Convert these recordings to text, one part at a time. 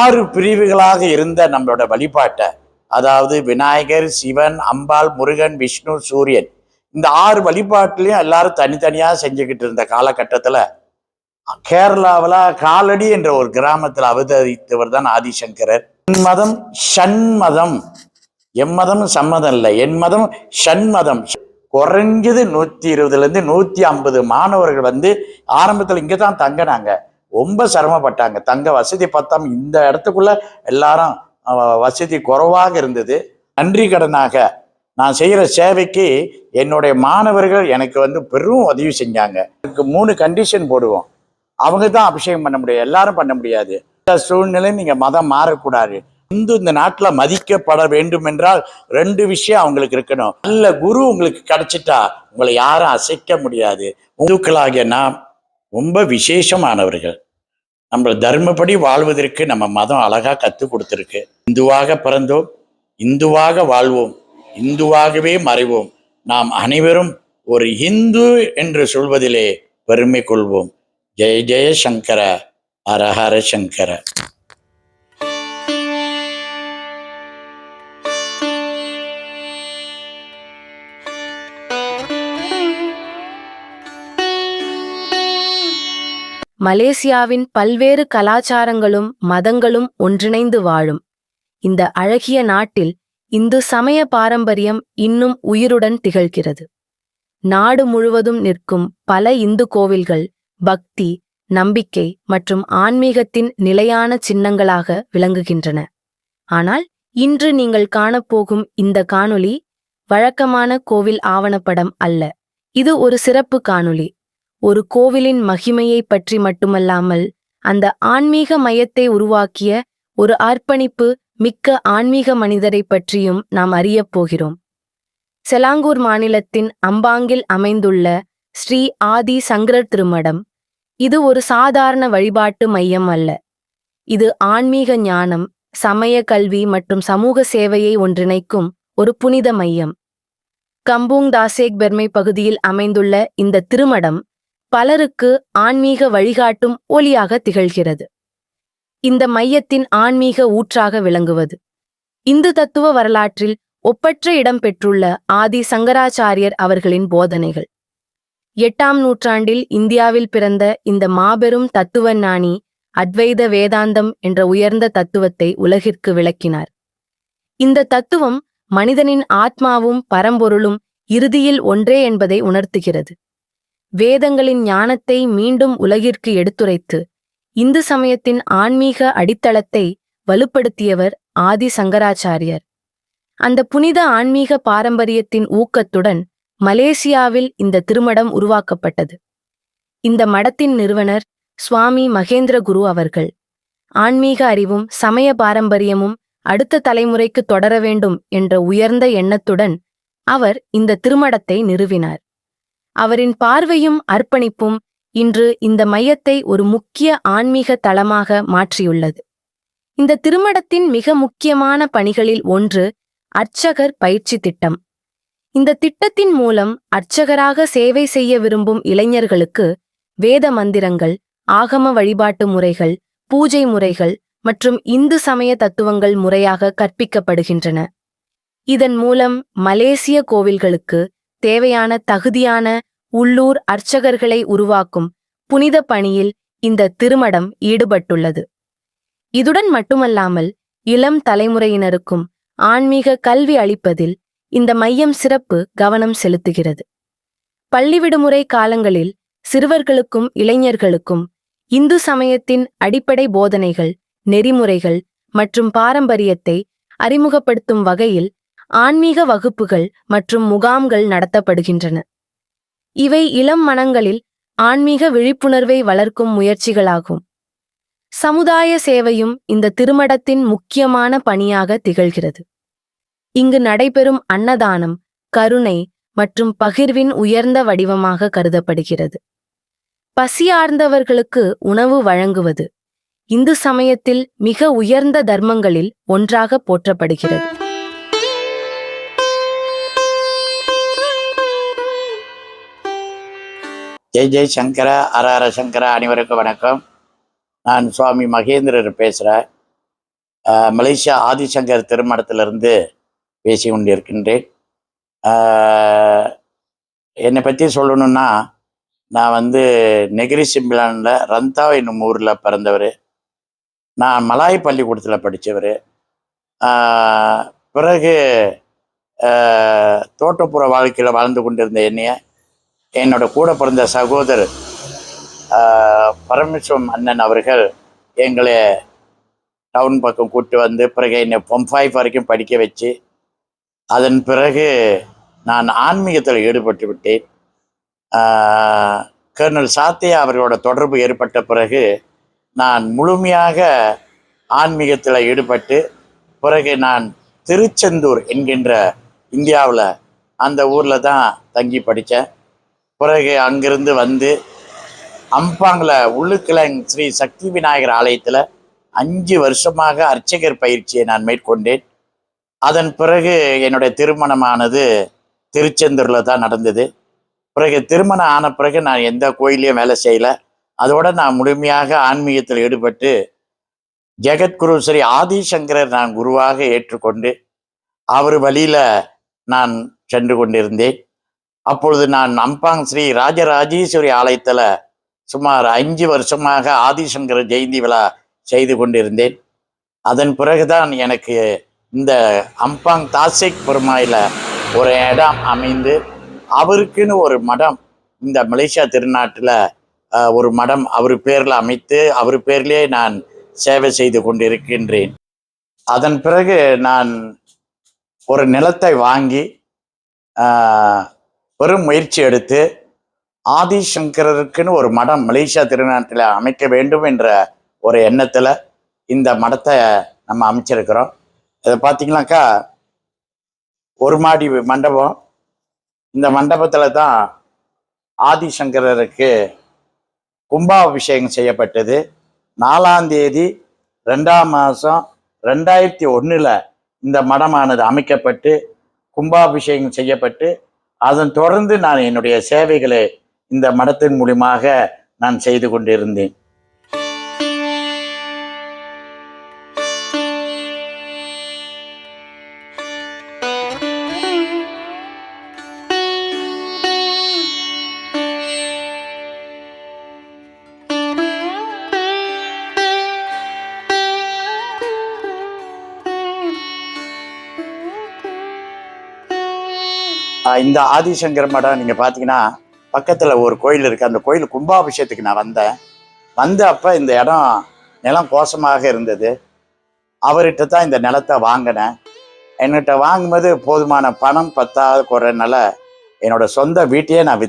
6 பிரிவுகளாக இருந்த நம்மளோட வழிபாட்டை, அதாவது விநாயகர், சிவன், அம்பாள், முருகன், விஷ்ணு, சூரியன், இந்த 6 வழிபாட்டிலையும் எல்லாரும் தனித்தனியா செஞ்சுக்கிட்டு இருந்த காலகட்டத்துல கேரளாவில் காலடி என்ற ஒரு கிராமத்தில் அவதரித்தவர் தான் ஆதிசங்கரர். என் மதம் ஷண்மதம், எம்மதம் சம்மதம் இல்லை, என் மதம் ஷண்மதம். குறைஞ்சது 120 150 மாணவர்கள் வந்து ஆரம்பத்தில் இங்கே தான் தங்கினாங்க. ரொம்ப சிரமப்பட்டாங்க. தங்க வசதி பத்தாம இந்த இடத்துக்குள்ள எல்லாரும் வசதி குறைவாக இருந்தது. நன்றி கடனாக நான் செய்கிற சேவைக்கு என்னுடைய மாணவர்கள் எனக்கு வந்து பெரும் உதவி செஞ்சாங்க. எனக்கு 3 கண்டிஷன் போடுவோம். அவங்க தான் அபிஷேகம் பண்ண முடியும், எல்லாரும் பண்ண முடியாது. இந்த சூழ்நிலை நீங்க மதம் மாறக்கூடாது. இந்து இந்த நாட்டில் மதிக்கப்பட வேண்டும் என்றால் 2 விஷயம் அவங்களுக்கு இருக்கணும். நல்ல குரு உங்களுக்கு கிடைச்சிட்டா உங்களை யாரும் அசைக்க முடியாது. இந்துக்களாகிய நாம் ரொம்ப விசேஷமானவர்கள். நம்ம தர்மப்படி வாழ்வதற்கு நம்ம மதம் அழகா கற்றுக் கொடுத்துருக்கு. இந்துவாக பிறந்தோம், இந்துவாக வாழ்வோம், இந்துவாகவே மறைவோம். நாம் அனைவரும் ஒரு இந்து என்று சொல்வதிலே பெருமை கொள்வோம். ஜெய ஜெய சங்கர, ஹர ஹர சங்கர. மலேசியாவின் பல்வேறு கலாச்சாரங்களும் மதங்களும் ஒன்றிணைந்து வாழும் இந்த அழகிய நாட்டில் இந்து சமய பாரம்பரியம் இன்னும் உயிருடன் திகழ்கிறது. நாடு முழுவதும் நிற்கும் பல இந்து கோவில்கள் பக்தி, நம்பிக்கை மற்றும் ஆன்மீகத்தின் நிலையான சின்னங்களாக விளங்குகின்றன. ஆனால் இன்று நீங்கள் காணப்போகும் இந்த காணொளி வழக்கமான கோவில் ஆவணப்படம் அல்ல. இது ஒரு சிறப்பு காணொளி. ஒரு கோவிலின் மகிமையை பற்றி மட்டுமல்லாமல் அந்த ஆன்மீக மையத்தை உருவாக்கிய ஒரு அர்ப்பணிப்பு மிக்க ஆன்மீக மனிதரை பற்றியும் நாம் அறியப் போகிறோம். செலாங்கூர் மாநிலத்தின் அம்பாங்கில் அமைந்துள்ள ஸ்ரீ ஆதி சங்கரர் திருமடம் இது ஒரு சாதாரண வழிபாட்டு மையம் அல்ல. இது ஆன்மீக ஞானம், சமய கல்வி மற்றும் சமூக சேவையை ஒன்றிணைக்கும் ஒரு புனித மையம். கம்பூங் தாசேக் பெர்மை பகுதியில் அமைந்துள்ள இந்த திருமடம் பலருக்கு ஆன்மீக வழிகாட்டும் ஒளியாக திகழ்கிறது. இந்த மையத்தின் ஆன்மீக ஊற்றாக விளங்குவது இந்து தத்துவ வரலாற்றில் ஒப்பற்ற இடம் பெற்றுள்ள ஆதி சங்கராச்சாரியர் அவர்களின் போதனைகள். 8ஆம் நூற்றாண்டில் இந்தியாவில் பிறந்த இந்த மாபெரும் தத்துவ ஞானி அத்வைத வேதாந்தம் என்ற உயர்ந்த தத்துவத்தை உலகிற்கு விளக்கினார். இந்த தத்துவம் மனிதனின் ஆத்மாவும் பரம்பொருளும் இறுதியில் ஒன்றே என்பதை உணர்த்துகிறது. வேதங்களின் ஞானத்தை மீண்டும் உலகிற்கு எடுத்துரைத்து இந்து சமயத்தின் ஆன்மீக அடித்தளத்தை வலுப்படுத்தியவர் ஆதி சங்கராச்சாரியர். அந்த புனித ஆன்மீக பாரம்பரியத்தின் ஊக்கத்துடன் மலேசியாவில் இந்த திருமடம் உருவாக்கப்பட்டது. இந்த மடத்தின் நிறுவனர் சுவாமி மகேந்திர குரு அவர்கள் ஆன்மீக அறிவும் சமய பாரம்பரியமும் அடுத்த தலைமுறைக்கு தொடர வேண்டும் என்ற உயர்ந்த எண்ணத்துடன் அவர் இந்த திருமடத்தை நிறுவினார். அவரின் பார்வையும் அர்ப்பணிப்பும் இன்று இந்த மையத்தை ஒரு முக்கிய ஆன்மீக தளமாக மாற்றியுள்ளது. இந்த திருமடத்தின் மிக முக்கியமான பணிகளில் ஒன்று அர்ச்சகர் பயிற்சி திட்டம். இந்த திட்டத்தின் மூலம் அர்ச்சகராக சேவை செய்ய விரும்பும் இளைஞர்களுக்கு வேத மந்திரங்கள், ஆகம வழிபாட்டு முறைகள், பூஜை முறைகள் மற்றும் இந்து சமய தத்துவங்கள் முறையாக கற்பிக்கப்படுகின்றன. இதன் மூலம் மலேசிய கோவில்களுக்கு தேவையான தகுதியான உள்ளூர் அர்ச்சகர்களை உருவாக்கும் புனித பணியில் இந்த திருமடம் ஈடுபட்டுள்ளது. இதுடன் மட்டுமல்லாமல் இளம் தலைமுறையினருக்கும் ஆன்மீக கல்வி அளிப்பதில் இந்த மையம் சிறப்பு கவனம் செலுத்துகிறது. பள்ளி விடுமுறை காலங்களில் சிறுவர்களுக்கும் இளைஞர்களுக்கும் இந்து சமயத்தின் அடிப்படை போதனைகள், நெறிமுறைகள் மற்றும் பாரம்பரியத்தை அறிமுகப்படுத்தும் வகையில் ஆன்மீக வகுப்புகள் மற்றும் முகாம்கள் நடத்தப்படுகின்றன. இவை இளம் மனங்களில் ஆன்மீக விழிப்புணர்வை வளர்க்கும் முயற்சிகளாகும். சமுதாய சேவையும் இந்த திருமடத்தின் முக்கியமான பணியாக திகழ்கிறது. இங்கு நடைபெறும் அன்னதானம் கருணை மற்றும் பகிர்வின் உயர்ந்த வடிவமாக கருதப்படுகிறது. பசியார்ந்தவர்களுக்கு உணவு வழங்குவது இந்து சமயத்தில் மிக உயர்ந்த தர்மங்களில் ஒன்றாக போற்றப்படுகிறது. ஜெய் ஜெய் சங்கரா, ஹர ஹர சங்கரா. அனைவருக்கும் வணக்கம். நான் சுவாமி மகேந்திரர் பேசுகிறேன். மலேசியா ஆதிசங்கர் திருமணத்திலிருந்து பேசி கொண்டிருக்கின்றேன். ஆஹ் என்னை பற்றி சொல்லணும்னா, நான் நெகிரி சிம்பிளானில் ரந்தா என்னும் ஊரில் பிறந்தவர். நான் மலாய் பள்ளிக்கூடத்தில் படித்தவர். பிறகு தோட்டப்புற வாழ்க்கையில் வாழ்ந்து கொண்டிருந்த என்னைய என்னோட கூட பிறந்த சகோதரர் பரமேஸ்வரம் அண்ணன் அவர்கள் எங்களை டவுன் பக்கம் கூப்பிட்டு பிறகு என்னை பொம்பாய் வரைக்கும் படிக்க வச்சு, அதன் பிறகு நான் ஆன்மீகத்தில் ஈடுபட்டு விட்டேன். கர்னல் சாத்தியா அவர்களோட தொடர்பு ஏற்பட்ட பிறகு நான் முழுமையாக ஆன்மீகத்தில் ஈடுபட்டு, பிறகு நான் திருச்செந்தூர் என்கின்ற இந்தியாவில் அந்த ஊரில் தான் தங்கி படித்தேன். பிறகு அங்கிருந்து அம்பாங்கில் உள்ளுக்கிழங் ஸ்ரீ சக்தி விநாயகர் ஆலயத்தில் 5 வருஷமாக அர்ச்சகர் பயிற்சியை நான் மேற்கொண்டேன். அதன் பிறகு என்னுடைய திருமணமானது திருச்செந்தூரில் தான் நடந்தது. பிறகு திருமணம் ஆன பிறகு நான் எந்த கோயிலையும் வேலை செய்யலை. அதோடு நான் முழுமையாக ஆன்மீகத்தில் ஈடுபட்டு ஜெகத்குரு ஸ்ரீ ஆதிசங்கரர் நான் குருவாக ஏற்றுக்கொண்டு அவர் வழியில் நான் சென்று கொண்டிருந்தேன். அப்பொழுது நான் அம்பாங் ஸ்ரீ ராஜராஜேஸ்வரி ஆலயத்தில் சுமார் 5 வருஷமாக ஆதிசங்கர ஜெயந்தி விழா செய்து கொண்டிருந்தேன். அதன் பிறகுதான் எனக்கு இந்த அம்பாங் தாசிக் பெருமாயில் ஒரு இடம் அமைந்து அவருக்குன்னு ஒரு மடம் இந்த மலேசியா திருநாட்டில் ஒரு மடம் அவர் பேரில் அமைத்து அவர் பேர்லேயே நான் சேவை செய்து கொண்டிருக்கின்றேன். அதன் பிறகு நான் ஒரு நிலத்தை வாங்கி பெரும் முயற்சி எடுத்து ஆதிசங்கரருக்குன்னு ஒரு மடம் மலேசியா திருநாட்டில் அமைக்க வேண்டும் என்ற ஒரு எண்ணத்தில் இந்த மடத்தை நம்ம அமைச்சிருக்கிறோம். இதை பார்த்தீங்கன்னாக்கா ஒரு மாடி மண்டபம். இந்த மண்டபத்தில் தான் ஆதிசங்கரருக்கு கும்பாபிஷேகம் செய்யப்பட்டது. 4ஆம் தேதி 2ஆம் மாதம் 2001 இந்த மடமானது அமைக்கப்பட்டு கும்பாபிஷேகம் செய்யப்பட்டு, அதன் தொடர்ந்து நான் என்னுடைய சேவைகளை இந்த மடத்தின் மூலமாக நான் செய்து கொண்டிருந்தேன். இந்த ஆதிசங்கர் மடம் நீங்கள் பார்த்தீங்கன்னா பக்கத்தில் ஒரு கோயில் இருக்குது. அந்த கோயில் கும்பாபிஷேகத்துக்கு நான் வந்த அப்போ இந்த இடம் நிலம் கோசமாக இருந்தது. அவர்கிட்ட தான் இந்த நிலத்தை வாங்கினேன். என்கிட்ட வாங்கும்போது போதுமான பணம் பத்தாத குறைனால என்னோட சொந்த வீட்டையே நான்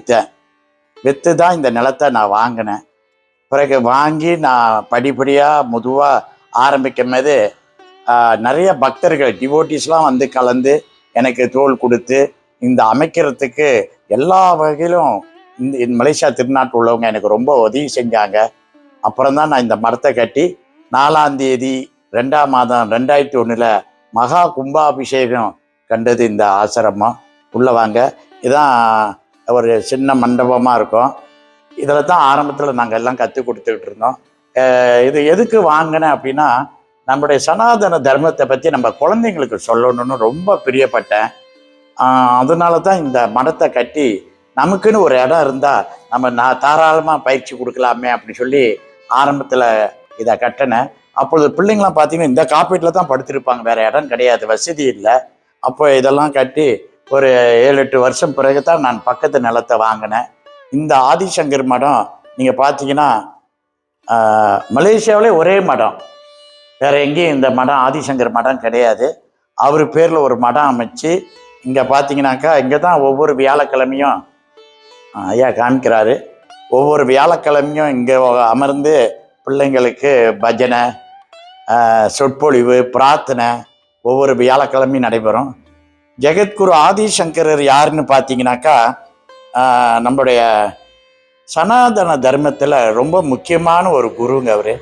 விற்று தான் இந்த நிலத்தை நான் வாங்கினேன். பிறகு வாங்கி நான் படிப்படியாக மெதுவாக ஆரம்பிக்கும் போது நிறைய பக்தர்கள் டிவோட்டிஸ்லாம் கலந்து எனக்கு தோள் கொடுத்து இந்த அமைக்கிறதுக்கு எல்லா வகையிலும் இந்த மலேசியா திருநாட்டில் உள்ளவங்க எனக்கு ரொம்ப உதவி செஞ்சாங்க. அப்புறம் தான் நான் இந்த மரத்தை கட்டி 4ஆம் தேதி 2ஆம் மாதம் 2001 மகா கும்பாபிஷேகம் கண்டது. இந்த ஆசிரமம் உள்ளே வாங்க, இதுதான் ஒரு சின்ன மண்டபமாக இருக்கும். இதில் தான் ஆரம்பத்தில் நாங்கள் எல்லாம் கற்றுக் கொடுத்துக்கிட்டு இருந்தோம். இது எதுக்கு வாங்கினேன் அப்படின்னா, நம்முடைய சனாதன தர்மத்தை பற்றி நம்ம குழந்தைங்களுக்கு சொல்லணும்னு ரொம்ப பிரியப்பட்டேன். அதனால தான் இந்த மடத்தை கட்டி நமக்குன்னு ஒரு இடம் இருந்தால் நான் தாராளமாக பயிற்சி கொடுக்கலாமே அப்படின்னு சொல்லி ஆரம்பத்தில் இதை கட்டினேன். அப்பொழுது பிள்ளைங்களாம் பார்த்தீங்கன்னா இந்த காப்பீட்டில் தான் படுத்திருப்பாங்க, வேறு இடம் கிடையாது, வசதி இல்லை. அப்போ இதெல்லாம் கட்டி ஒரு 7-8 வருஷம் பிறகு தான் நான் பக்கத்து நிலத்தை வாங்கினேன். இந்த ஆதிசங்கர் மடம் நீங்கள் பார்த்தீங்கன்னா மலேசியாவிலே ஒரே மடம், வேறு எங்கேயும் இந்த மடம் ஆதிசங்கர் மடம் கிடையாது. அவர் பேரில் ஒரு மடம் அமைச்சு இங்கே பார்த்தீங்கன்னாக்கா இங்கே தான் ஒவ்வொரு வியாழக்கிழமையும் ஐயா காமிக்கிறாரு. ஒவ்வொரு வியாழக்கிழமையும் இங்கே அமர்ந்து பிள்ளைங்களுக்கு பஜனை, சொற்பொழிவு, பிரார்த்தனை ஒவ்வொரு வியாழக்கிழமையும் நடைபெறும். ஜெகத்குரு ஆதிசங்கரர் யாருன்னு பார்த்தீங்கன்னாக்கா நம்மளுடைய சனாதன தர்மத்தில் ரொம்ப முக்கியமான ஒரு குருங்க. அவர்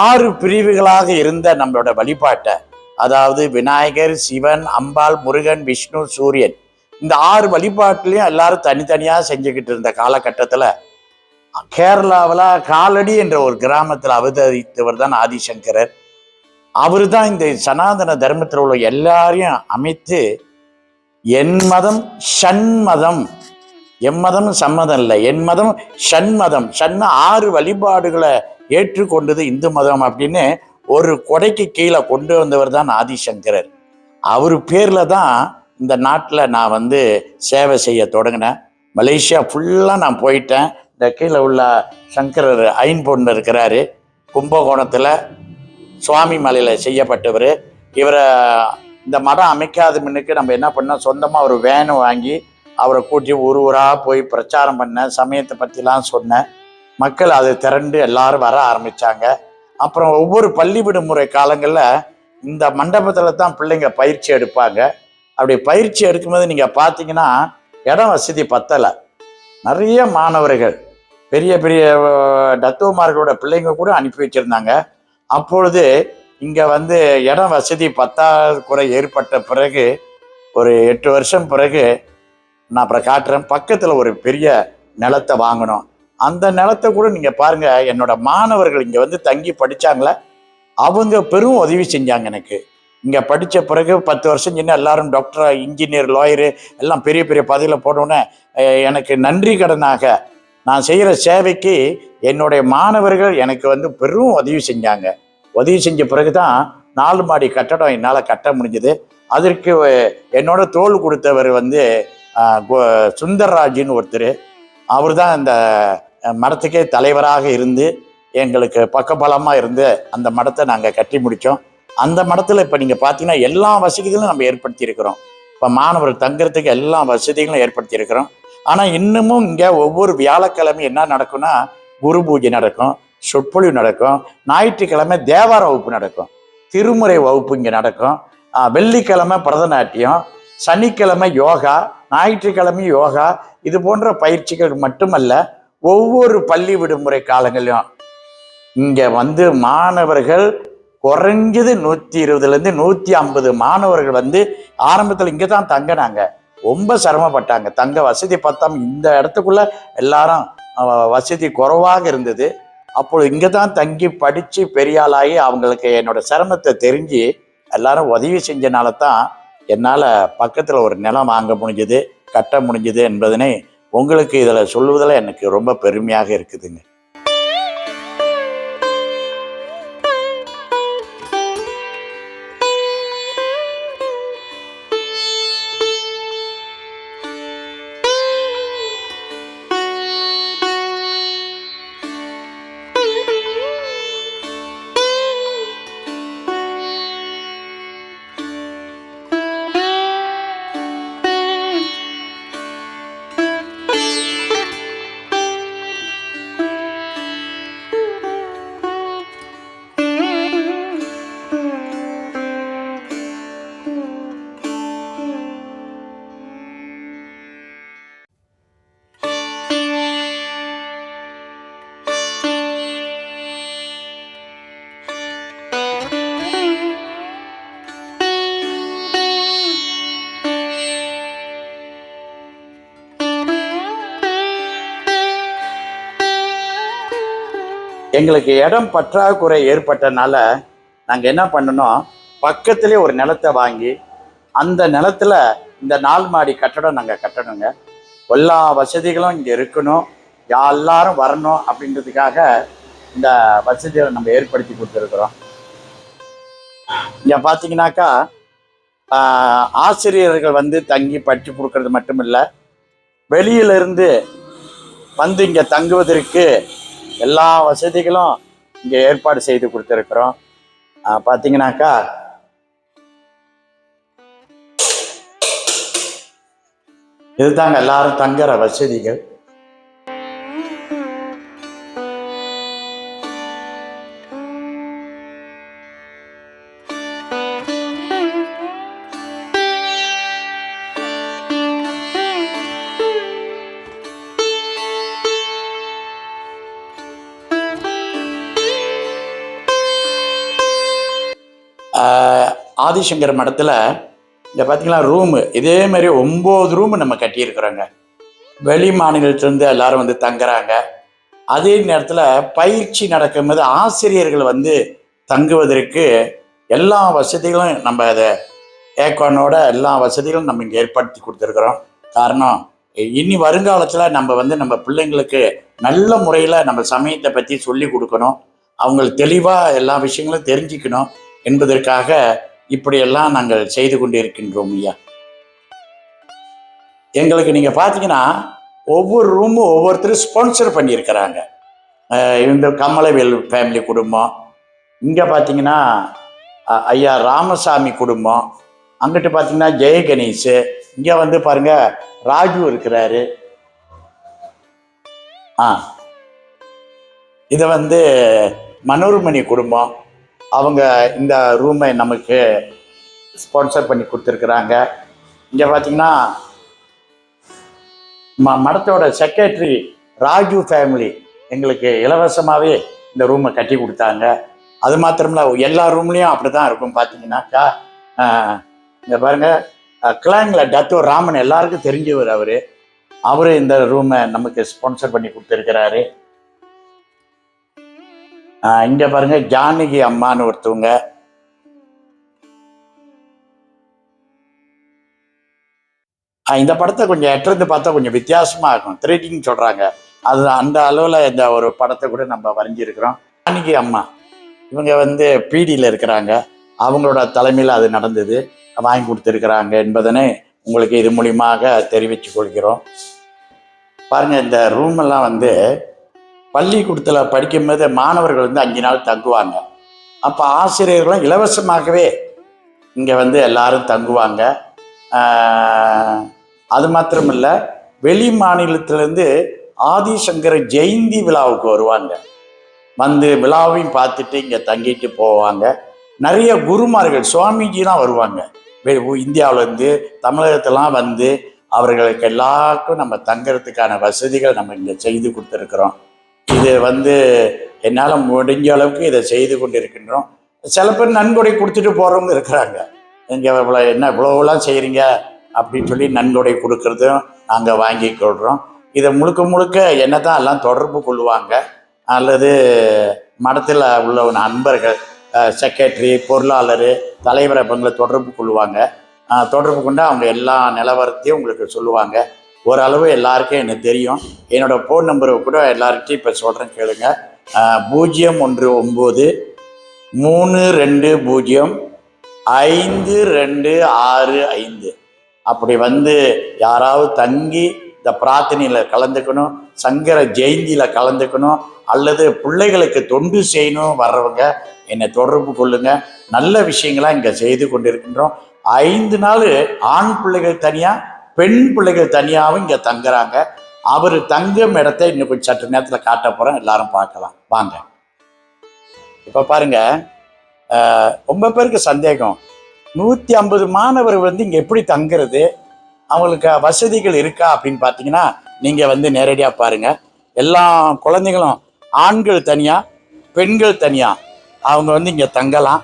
6 பிரிவுகளாக இருந்த நம்மளோட வழிபாட்டை, அதாவது விநாயகர், சிவன், அம்பாள், முருகன், விஷ்ணு, சூரியன், இந்த 6 வழிபாட்டிலையும் எல்லாரும் தனித்தனியாக செஞ்சுக்கிட்டு இருந்த காலகட்டத்தில் கேரளாவில் காலடி என்ற ஒரு கிராமத்தில் அவதரித்தவர் தான் ஆதிசங்கரர். அவரு தான் இந்த சனாதன தர்மத்தில் உள்ள எல்லாரையும் அமைத்து என் மதம் ஷண்மதம், எம்மதம் சம்மதம் இல்லை, என் மதம் ஷண்மதம், ஷண்ண 6 வழிபாடுகளை ஏற்றுக்கொண்டது இந்து மதம் அப்படின்னு ஒரு கொடைக்கு கீழே கொண்டு வந்தவர் தான் ஆதிசங்கரர். அவர் பேரில் தான் இந்த நாட்டில் நான் வந்து சேவை செய்ய தொடங்கினேன். மலேசியா ஃபுல்லாக நான் போயிட்டேன். இந்த கீழே உள்ள சங்கரர் ஐம்பொன்னு இருக்கிறாரு, கும்பகோணத்தில் சுவாமி மலையில் செய்யப்பட்டவர். இவரை இந்த மடம் அமைக்காத முன்னுக்கு நம்ம என்ன பண்ணோம், சொந்தமாக ஒரு வேனை வாங்கி அவரை கூட்டி ஊராக போய் பிரச்சாரம் பண்ணேன். சமயத்தை பற்றிலாம் சொன்னேன். மக்கள் அதை திரண்டு எல்லாரும் வர ஆரம்பித்தாங்க. அப்புறம் ஒவ்வொரு பள்ளி விடுமுறை காலங்களில் இந்த மண்டபத்தில் தான் பிள்ளைங்க பயிற்சி எடுப்பாங்க. அப்படி பயிற்சி எடுக்கும்போது நீங்கள் பார்த்தீங்கன்னா இடம் வசதி பத்தலை. நிறைய மாணவர்கள், பெரிய பெரிய தத்துவமார்களோட பிள்ளைங்க கூட அனுப்பி வச்சுருந்தாங்க. அப்பொழுது இங்கே வந்து இடம் வசதி பற்றாக்குறை ஏற்பட்ட பிறகு ஒரு 8 வருஷம் பிறகு நான் அப்புறம் காட்டுறேன், பக்கத்தில் ஒரு பெரிய நிலத்தை வாங்கினோம். அந்த நிலத்தை கூட நீங்கள் பாருங்கள், என்னோட மாணவர்கள் இங்கே வந்து தங்கி படித்தாங்களே, அவங்க பெரும் உதவி செஞ்சாங்க எனக்கு. இங்கே படித்த பிறகு 10 வருஷம் சின்ன எல்லாரும் டாக்டர், இன்ஜினியர், லாயரு எல்லாம் பெரிய பெரிய பதவியில் போனோன்னே எனக்கு நன்றி கடனாக நான் செய்கிற சேவைக்கு என்னுடைய மாணவர்கள் எனக்கு வந்து பெரும் உதவி செஞ்சாங்க. உதவி செஞ்ச பிறகு தான் 4 மாடி கட்டடம் என்னால் கட்ட முடிஞ்சது. அதற்கு என்னோட தோள் கொடுத்தவர் வந்து சுந்தர்ராஜின்னு ஒருத்தர். அவர் தான் இந்த மடத்துக்கே தலைவராக இருந்து எங்களுக்கு பக்கபலமாக இருந்து அந்த மடத்தை நாங்கள் கட்டி முடித்தோம். அந்த மடத்தில் இப்போ நீங்கள் பார்த்தீங்கன்னா எல்லா வசதிகளும் நம்ம ஏற்படுத்தியிருக்கிறோம். இப்போ மாணவர் தங்குறதுக்கு எல்லா வசதிகளும் ஏற்படுத்தியிருக்கிறோம். ஆனால் இன்னமும் இங்கே ஒவ்வொரு வியாழக்கிழமை என்ன நடக்கும்னா, குரு பூஜை நடக்கும், சொற்பொழிவு நடக்கும், ஞாயிற்றுக்கிழமை தேவார வகுப்பு நடக்கும், திருமுறை வகுப்பு இங்கே நடக்கும், வெள்ளிக்கிழமை பரதநாட்டியம், சனிக்கிழமை யோகா, ஞாயிற்றுக்கிழமை யோகா. இது போன்ற பயிற்சிகள் மட்டுமல்ல, ஒவ்வொரு பள்ளி விடுமுறை காலங்களிலும் இங்கே வந்து மாணவர்கள் குறைஞ்சது 120லேருந்து 150 மாணவர்கள் வந்து ஆரம்பத்தில் இங்கே தான் தங்கினாங்க. ரொம்ப சிரமப்பட்டாங்க. தங்க வசதி பார்த்தாம இந்த இடத்துக்குள்ள எல்லாரும் வசதி குறைவாக இருந்தது. அப்போது இங்கே தான் தங்கி படித்து பெரியாளாகி அவங்களுக்கு என்னோட சிரமத்தை தெரிஞ்சு எல்லாரும் உதவி செஞ்சனால தான் என்னால் பக்கத்தில் ஒரு நிலம் வாங்க முடிஞ்சது, கட்ட முடிஞ்சது என்பதனை உங்களுக்கு இதில் சொல்லுவதில் எனக்கு ரொம்ப பெருமையாக இருக்குதுங்க. எங்களுக்கு இடம் பற்றாக்குறை ஏற்பட்டனால நாங்கள் என்ன பண்ணணும், பக்கத்திலே ஒரு நிலத்தை வாங்கி அந்த நிலத்தில் இந்த 4 மாடி கட்டடம் நாங்கள் கட்டணுங்க. எல்லா வசதிகளும் இங்கே இருக்கணும், எல்லாரும் வரணும் அப்படின்றதுக்காக இந்த வசதிகளை நம்ம ஏற்படுத்தி கொடுத்துருக்குறோம். இங்கே பார்த்தீங்கன்னாக்கா ஆசிரியர்கள் வந்து தங்கி படித்து கொடுக்கறது மட்டும் இல்லை, வெளியிலிருந்து வந்து இங்கே தங்குவதற்கு எல்லா வசதிகளும் இங்கே ஏற்பாடு செய்து கொடுத்துருக்குறோம். பார்த்தீங்கன்னாக்கா இதுதாங்க எல்லாரும் தங்குற வசதிகள். ஆதிசங்கர் மடத்தில் இங்கே பார்த்தீங்கன்னா ரூமு இதே மாதிரி 9 ரூமு நம்ம கட்டியிருக்கிறோங்க. வெளி மாநிலத்திலேருந்து எல்லாரும் வந்து தங்குறாங்க. அதே நேரத்தில் பயிற்சி நடக்கும்போது ஆசிரியர்கள் வந்து தங்குவதற்கு எல்லா வசதிகளும் நம்ம அதை ஏக்கானோட எல்லா வசதிகளும் நம்ம இங்கே ஏற்படுத்தி கொடுத்துருக்குறோம். காரணம், இனி வருங்காலத்தில் நம்ம வந்து நம்ம பிள்ளைங்களுக்கு நல்ல முறையில் நம்ம சமயத்தை பற்றி சொல்லி கொடுக்கணும், அவங்களுக்கு தெளிவாக எல்லா விஷயங்களும் தெரிஞ்சுக்கணும் என்பதற்காக இப்படியெல்லாம் நாங்கள் செய்து கொண்டு இருக்கின்றோம் ஐயா. எங்களுக்கு நீங்கள் பார்த்தீங்கன்னா ஒவ்வொரு ரூமும் ஒவ்வொருத்தரும் ஸ்பான்சர் பண்ணியிருக்கிறாங்க. இந்த கமலவேல் ஃபேமிலி குடும்பம், இங்கே பார்த்தீங்கன்னா ஐயா ராமசாமி குடும்பம், அங்கிட்டு பார்த்தீங்கன்னா ஜெய கணேஷ், இங்கே வந்து பாருங்க ராஜு இருக்கிறாரு. இதை வந்து மனோர்மணி குடும்பம், அவங்க இந்த ரூமை நமக்கு ஸ்பான்சர் பண்ணி கொடுத்துருக்குறாங்க. இங்கே பார்த்தீங்கன்னா மடத்தோட செக்ரட்டரி ராஜு ஃபேமிலி எங்களுக்கு இலவசமாகவே இந்த ரூமை கட்டி கொடுத்தாங்க. அது மாத்திரமில்ல எல்லா ரூம்லேயும் அப்படி தான் இருக்கும். பார்த்தீங்கன்னாக்கா இங்கே பாருங்கள், கிளாங்கில் டத்தோ ராமன் எல்லாருக்கும் தெரிஞ்சவர், அவர் இந்த ரூமை நமக்கு ஸ்பான்சர் பண்ணி கொடுத்துருக்கிறாரு. இங்கே பாருங்க ஜானகி அம்மான்னு ஒருத்தவங்க, இந்த படத்தை கொஞ்சம் எட்டிருந்து பார்த்தா கொஞ்சம் வித்தியாசமாக இருக்கும், 3Dன்னு சொல்கிறாங்க. அது அந்த அளவில் இந்த ஒரு படத்தை கூட நம்ம வரைஞ்சிருக்கிறோம். ஜானகி அம்மா இவங்க வந்து பிடியில் இருக்கிறாங்க, அவங்களோட தலைமையில் அது நடந்தது, வாங்கி கொடுத்துருக்குறாங்க என்பதனை உங்களுக்கு இது மூலியமாக தெரிவித்து கொள்கிறோம். பாருங்கள், இந்த ரூமெல்லாம் வந்து பள்ளிக்கூடத்தில் படிக்கும்போது மாணவர்கள் வந்து 5 நாள் தங்குவாங்க. அப்போ ஆசிரியர்களும் இலவசமாகவே இங்கே வந்து எல்லாரும் தங்குவாங்க. அது மாத்திரமில்லை, வெளி மாநிலத்திலேருந்து ஆதிசங்கர ஜெயந்தி விழாவுக்கு வருவாங்க, வந்து விழாவையும் பார்த்துட்டு இங்கே தங்கிட்டு போவாங்க. நிறைய குருமார்கள் சுவாமிஜிலாம் வருவாங்க இந்தியாவிலேருந்து, தமிழகத்தெல்லாம் வந்து அவர்களுக்கு எல்லாருக்கும் நம்ம தங்கிறதுக்கான வசதிகள் நம்ம இங்கே செய்து கொடுத்துருக்குறோம். இது வந்து என்னால் முடிஞ்ச அளவுக்கு இதை செய்து கொண்டு இருக்கின்றோம். சில பேர் நன்கொடை கொடுத்துட்டு போகிறவங்க இருக்கிறாங்க, இங்கே இவ்வளோ என்ன இவ்வளோலாம் செய்கிறீங்க அப்படின்னு சொல்லி நன்கொடை கொடுக்கறதும் நாங்கள் வாங்கி கொள்கிறோம். இதை முழுக்க முழுக்க என்ன தான் எல்லாம் தொடர்பு கொள்வாங்க, அல்லது மடத்தில் உள்ள நண்பர்கள், செக்ரட்டரி, பொருளாளர், தலைவர் அவங்களை தொடர்பு கொள்வாங்க. தொடர்பு கொண்டு அவங்க எல்லா நிலவரத்தையும் உங்களுக்கு சொல்லுவாங்க. ஓரளவு எல்லாருக்கும் எனக்கு தெரியும். என்னோடய ஃபோன் நம்பரை கூட எல்லாருக்கிட்டையும் இப்போ சொல்கிறேன், கேளுங்க. 019-320-5265. அப்படி வந்து யாராவது தங்கி இந்த பிரார்த்தனையில் கலந்துக்கணும், சங்கர ஜெயந்தியில் கலந்துக்கணும், அல்லது பிள்ளைகளுக்கு தொண்டு செய்யணும் வர்றவங்க என்னை தொடர்பு கொள்ளுங்க. நல்ல விஷயங்களாக இங்கே செய்து கொண்டிருக்கின்றோம். 5 நாள் ஆண் பிள்ளைகள் தனியாக, பெண் பிள்ளைகள் தனியாகவும் இங்கே தங்குறாங்க. அவர் தங்கும் இடத்தை இன்னும் கொஞ்சம் சற்று நேரத்தில் காட்ட போகிறேன், எல்லாரும் பார்க்கலாம் வாங்க. இப்போ பாருங்க, ரொம்ப பேருக்கு சந்தேகம், 150 மாணவர் வந்து இங்கே எப்படி தங்குறது, அவங்களுக்கு வசதிகள் இருக்கா அப்படின்னு பார்த்தீங்கன்னா, நீங்கள் வந்து நேரடியாக பாருங்கள். எல்லா குழந்தைகளும் ஆண்கள் தனியாக, பெண்கள் தனியாக அவங்க வந்து இங்கே தங்கலாம்.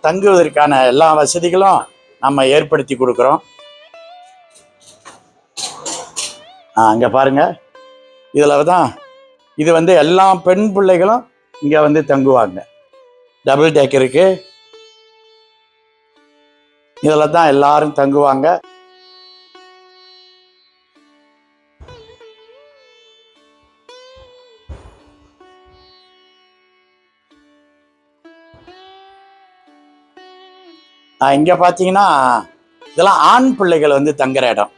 தங்குவதற்கான எல்லா வசதிகளும் நம்ம ஏற்படுத்தி கொடுக்குறோம். இங்கே பாருங்கள், இதில் தான் இது வந்து எல்லா பெண் பிள்ளைகளும் இங்கே வந்து தங்குவாங்க. டபுள் டேக் இருக்கு, இதில் தான் எல்லாரும் தங்குவாங்க. இங்கே பார்த்தீங்கன்னா இதெல்லாம் ஆண் பிள்ளைகள் வந்து தங்குற இடம்.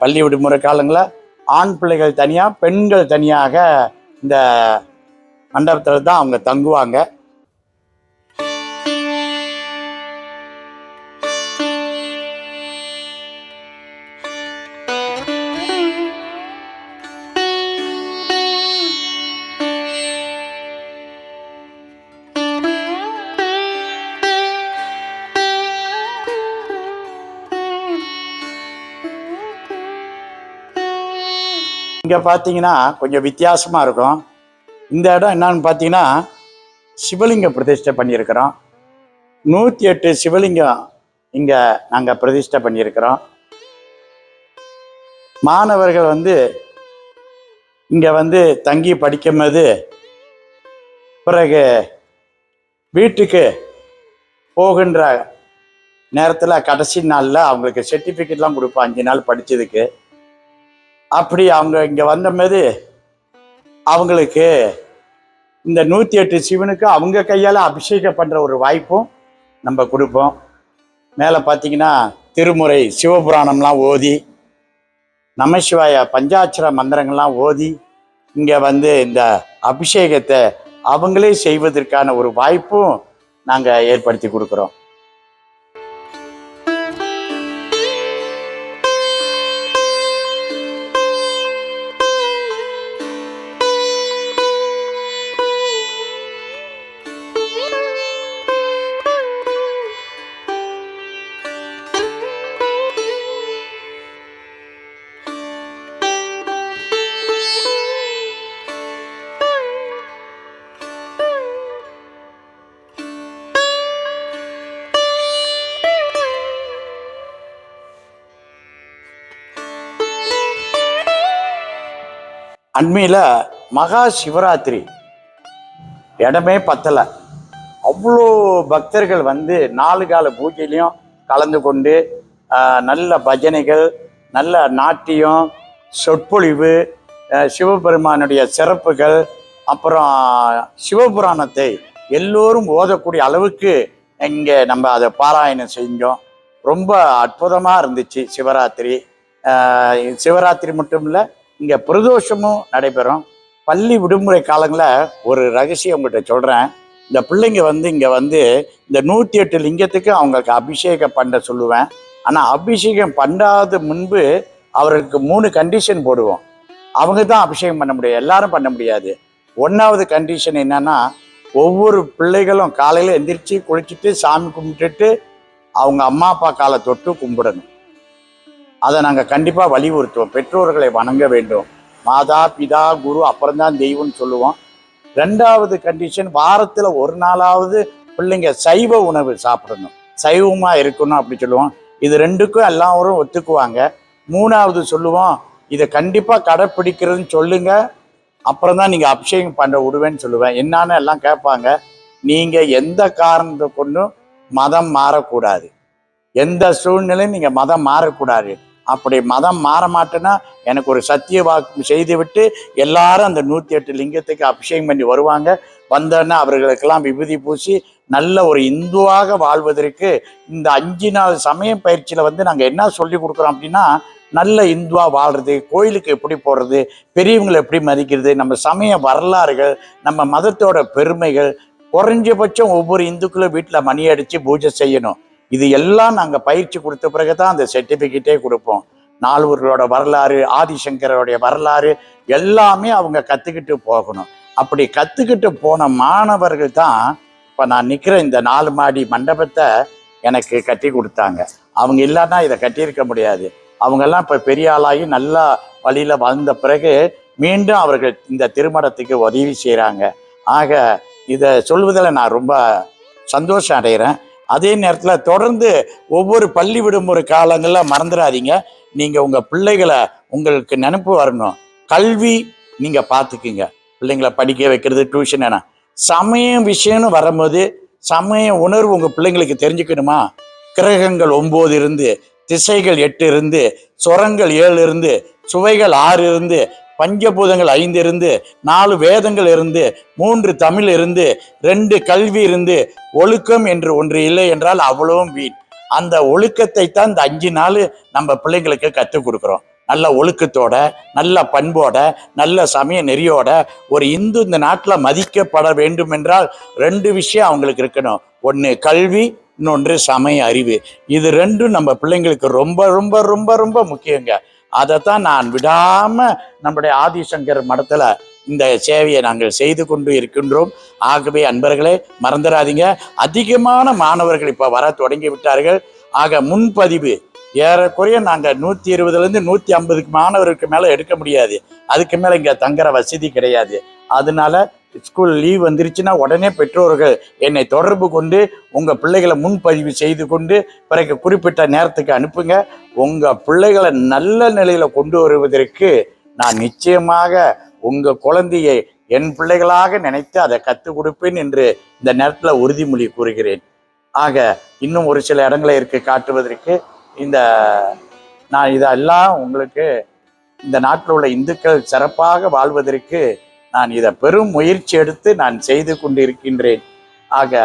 பள்ளி விடுமுறை காலங்களில் ஆண் பிள்ளைகள் தனியாக, பெண்கள் தனியாக இந்த மண்டபத்தில் தான் அவங்க தங்குவாங்க. இங்கே பார்த்தீங்கன்னா கொஞ்சம் வித்தியாசமாக இருக்கும். இந்த இடம் என்னன்னு பார்த்தீங்கன்னா சிவலிங்க பிரதிஷ்டை பண்ணியிருக்கிறோம். 108 சிவலிங்கம் இங்கே நாங்கள் பிரதிஷ்டை பண்ணியிருக்கிறோம். மாணவர்கள் வந்து இங்கே வந்து தங்கி படிக்கும்போது பிறகு வீட்டுக்கு போகின்ற நேரத்தில் கடைசி நாளில் அவங்களுக்கு சர்டிஃபிகேட்லாம் கொடுப்போம் 5 நாள் படித்ததுக்கு. அப்படி அவங்க இங்கே வந்தபோது அவங்களுக்கு இந்த 108 சிவனுக்கு அவங்க கையால் அபிஷேகம் பண்ணுற ஒரு வாய்ப்பும் நம்ம கொடுப்போம். மேலே பார்த்தீங்கன்னா திருமுறை சிவபுராணம்லாம் ஓதி, நமசிவாய பஞ்சாட்சர மந்திரங்கள்லாம் ஓதி இங்கே இந்த அபிஷேகத்தை அவங்களே செய்வதற்கான ஒரு வாய்ப்பும் நாங்கள் ஏற்படுத்தி கொடுக்குறோம். அண்மையில் மகா சிவராத்திரி இடமே பத்தலை, அவ்வளோ பக்தர்கள் 4 கால பூஜையிலையும் கலந்து கொண்டு நல்ல பஜனைகள், நல்ல நாட்டியம், சொற்பொழிவு, சிவபெருமானுடைய சிறப்புகள், அப்புறம் சிவபுராணத்தை எல்லோரும் ஓதக்கூடிய அளவுக்கு இங்கே நம்ம அதை பாராயணம் செஞ்சோம். ரொம்ப அற்புதமாக இருந்துச்சு சிவராத்திரி. சிவராத்திரி மட்டும் இல்லை, இங்கே பிரதோஷமும் நடைபெறும். பள்ளி விடுமுறை காலங்களில் ஒரு ரகசியம் உங்கள்கிட்ட சொல்கிறேன். இந்த பிள்ளைங்க இங்கே இந்த 108 லிங்கத்துக்கு அவங்களுக்கு அபிஷேகம் பண்ண சொல்லுவேன். ஆனால் அபிஷேகம் பண்ணாத முன்பு அவர்களுக்கு 3 கண்டிஷன் போடுவோம். அவங்க தான் அபிஷேகம் பண்ண முடியும், எல்லாரும் பண்ண முடியாது. 1வது கண்டிஷன் என்னன்னா, ஒவ்வொரு பிள்ளைகளும் காலையில் எந்திரிச்சு குளிச்சுட்டு சாமி கும்பிட்டுட்டு அவங்க அம்மா அப்பா காலை தொட்டு கும்பிடணும். அதை நாங்கள் கண்டிப்பாக வலியுறுத்துவோம். பெற்றோர்களை வணங்க வேண்டும். மாதா பிதா குரு அப்புறம்தான் தெய்வம்னு சொல்லுவோம். 2வது கண்டிஷன், வாரத்தில் 1 நாளாவது பிள்ளைங்க சைவ உணவு சாப்பிடணும், சைவமாக இருக்கணும் அப்படி சொல்லுவோம். இது 2க்கும் எல்லாரும் ஒத்துக்குவாங்க. 3வது சொல்லுவோம், இதை கண்டிப்பாக கடைப்பிடிக்கிறதுன்னு சொல்லுங்க, அப்புறம் தான் நீங்கள் அபிஷேகம் பண்ண விடுவேன்னு சொல்லுவேன். என்னான்னு எல்லாம் கேட்பாங்க. நீங்கள் எந்த காரணத்தை கொண்டும் மதம் மாறக்கூடாது, எந்த சூழ்நிலையும் நீங்கள் மதம் மாறக்கூடாது. அப்படி மதம் மாற மாட்டேன்னா எனக்கு ஒரு சத்திய வாக்கு செய்து விட்டு எல்லாரும் அந்த 108 லிங்கத்துக்கு அபிஷேகம் பண்ணி வருவாங்க. வந்தோன்னா அவர்களுக்கெல்லாம் விபூதி பூசி நல்ல ஒரு இந்துவாக வாழ்வதற்கு இந்த 5 நாள் சமய பயிற்சியில் நாங்கள் என்ன சொல்லி கொடுக்குறோம் அப்படின்னா, நல்ல இந்துவாக வாழ்கிறது, கோயிலுக்கு எப்படி போகிறது, பெரியவங்களை எப்படி மதிக்கிறது, நம்ம சமய வரலாறுகள், நம்ம மதத்தோட பெருமைகள், குறைஞ்சபட்சம் ஒவ்வொரு இந்துக்களும் வீட்டில் மணி அடித்து பூஜை செய்யணும். இது எல்லாம் நாங்கள் பயிற்சி கொடுத்த பிறகு தான் அந்த சர்டிஃபிகேட்டே கொடுப்போம். நால்வர்களோட வரலாறு, ஆதிசங்கரோடைய வரலாறு எல்லாமே அவங்க கற்றுக்கிட்டு போகணும். அப்படி கற்றுக்கிட்டு போன மாணவர்கள் தான் இப்போ நான் நிற்கிற இந்த 4 மாடி மண்டபத்தை எனக்கு கட்டி கொடுத்தாங்க. அவங்க இல்லைன்னா இதை கட்டியிருக்க முடியாது. அவங்கெல்லாம் இப்போ பெரிய ஆளாகி நல்லா வழியில் வந்த பிறகு மீண்டும் அவர்கள் இந்த திருமணத்துக்கு உதவி செய்கிறாங்க. ஆக இதை சொல்வதில் நான் ரொம்ப சந்தோஷம் அடைகிறேன். அதே நேரத்தில் தொடர்ந்து ஒவ்வொரு பள்ளி விடுமுறை காலங்களில் மறந்துடாதீங்க, நீங்கள் உங்கள் பிள்ளைகளை உங்களுக்கு நினைப்பு வரணும். கல்வி நீங்கள் பார்த்துக்குங்க, பிள்ளைங்களை படிக்க வைக்கிறது, டியூஷன் என்ன சமயம் விஷயம்னு வரும்போது சமய உணர்வு உங்கள் பிள்ளைங்களுக்கு தெரிஞ்சுக்கணுமா? கிரகங்கள் 9 இருந்து, திசைகள் 8 இருந்து, சொரங்கள் 7 இருந்து, சுவைகள் 6 இருந்து, பஞ்சபூதங்கள் 5 இருந்து, 4 வேதங்கள் இருந்து, 3 தமிழ் இருந்து, 2 கல்வி இருந்து, ஒழுக்கம் என்று ஒன்று இல்லை என்றால் அவ்வளவும் வீண். அந்த ஒழுக்கத்தை தான் இந்த 5 நாள் நம்ம பிள்ளைங்களுக்கு கற்றுக் கொடுக்குறோம். நல்ல ஒழுக்கத்தோட, நல்ல பண்போட, நல்ல சமய நெறியோட ஒரு இந்து இந்த நாட்டில் மதிக்கப்பட வேண்டும் என்றால் 2 விஷயம் அவங்களுக்கு இருக்கணும். ஒன்று கல்வி, இன்னொன்று சமய அறிவு. இது 2ம் நம்ம பிள்ளைங்களுக்கு ரொம்ப ரொம்ப ரொம்ப ரொம்ப முக்கியங்க. அதைத்தான் நான் விடாமல் நம்முடைய ஆதிசங்கர் மடத்தில் இந்த சேவையை நாங்கள் செய்து கொண்டு இருக்கின்றோம். ஆகவே அன்பர்களே மறந்துடாதீங்க, அதிகமான மாணவர்கள் இப்போ வர தொடங்கி விட்டார்கள். ஆக முன்பதிவு ஏறக்குறைய நாங்கள் 120லேருந்து 150 மாணவருக்கு மேலே எடுக்க முடியாது. அதுக்கு மேலே இங்கே தங்குற வசதி கிடையாது. அதனால ஸ்கூல் லீவ் வந்துருச்சுன்னா உடனே பெற்றோர்கள் என்னை தொடர்பு கொண்டு உங்கள் பிள்ளைகளை முன்பதிவு செய்து கொண்டு பிறகு குறிப்பிட்ட நேரத்துக்கு அனுப்புங்க. உங்கள் பிள்ளைகளை நல்ல நிலையில் கொண்டு வருவதற்கு நான் நிச்சயமாக உங்கள் குழந்தையை என் பிள்ளைகளாக நினைத்து அதை கற்றுக் கொடுப்பேன் என்று இந்த நேரத்தில் உறுதிமொழி கூறுகிறேன். ஆக இன்னும் ஒரு சில இடங்களை இருக்கு காட்டுவதற்கு. இந்த நான் இதெல்லாம் உங்களுக்கு இந்த நாட்டில் உள்ள இந்துக்கள் சிறப்பாக வாழ்வதற்கு நான் இதை பெரும் முயற்சி எடுத்து நான் செய்து கொண்டிருக்கின்றேன். ஆக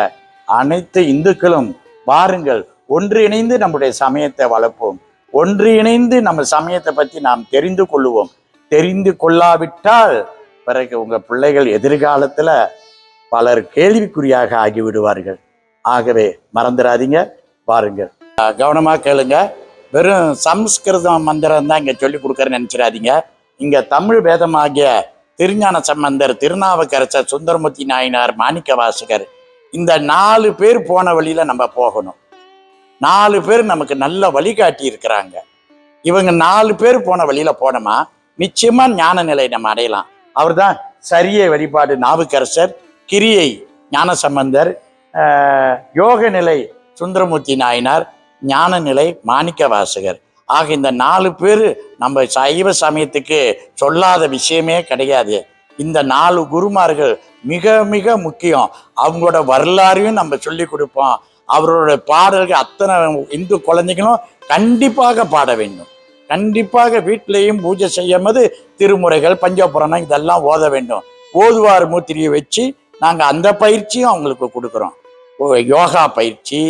அனைத்து இந்துக்களும் வாருங்கள், ஒன்றிணைந்து நம்முடைய சமயத்தை வளர்ப்போம், ஒன்றிணைந்து நம்ம சமயத்தை பற்றி நாம் தெரிந்து கொள்ளுவோம். தெரிந்து கொள்ளாவிட்டால் பிறகு உங்க பிள்ளைகள் எதிர்காலத்துல பலர் கேள்விக்குறியாக ஆகிவிடுவார்கள். ஆகவே மறந்துடாதீங்க, பாருங்கள், கவனமா கேளுங்க. வெறும் சம்ஸ்கிருதம் மந்திரம் தான் இங்க சொல்லி கொடுக்கறேன்னு நினைச்சிடாதீங்க. இங்க தமிழ் வேதமாகிய திருஞான சம்பந்தர், திருநாவுக்கரசர், சுந்தரமூர்த்தி நாயனார், மாணிக்க வாசகர், இந்த 4 பேர் போன வழியில நம்ம போகணும். 4 பேர் நமக்கு நல்ல வழிகாட்டி இருக்கிறாங்க. இவங்க 4 பேர் போன வழியில போனோமா நிச்சயமா ஞான நிலை நம்ம அடையலாம். அவர் தான் சரியை வழிபாடு நாவுக்கரசர், கிரியை ஞானசம்பந்தர், யோக நிலை சுந்தரமூர்த்தி நாயனார், ஞான நிலை மாணிக்க வாசகர். ஆக இந்த 4 பேர் நம்ம சைவ சமயத்துக்கு சொல்லாத விஷயமே கிடையாது. இந்த 4 குருமார்கள் மிக மிக முக்கியம். அவங்களோட வரலாறையும் நம்ம சொல்லி கொடுப்போம். அவரோட பாடல்கள் அத்தனை இந்து குழந்தைகளும் கண்டிப்பாக பாட வேண்டும். கண்டிப்பாக வீட்டிலையும் பூஜை செய்யும் போது திருமுறைகள், பஞ்சபுராணம் இதெல்லாம் ஓத வேண்டும். ஓதுவார் மூத்திரியை வச்சு நாங்கள் அந்த பயிற்சியும் அவங்களுக்கு கொடுக்குறோம். யோகா பயிற்சி,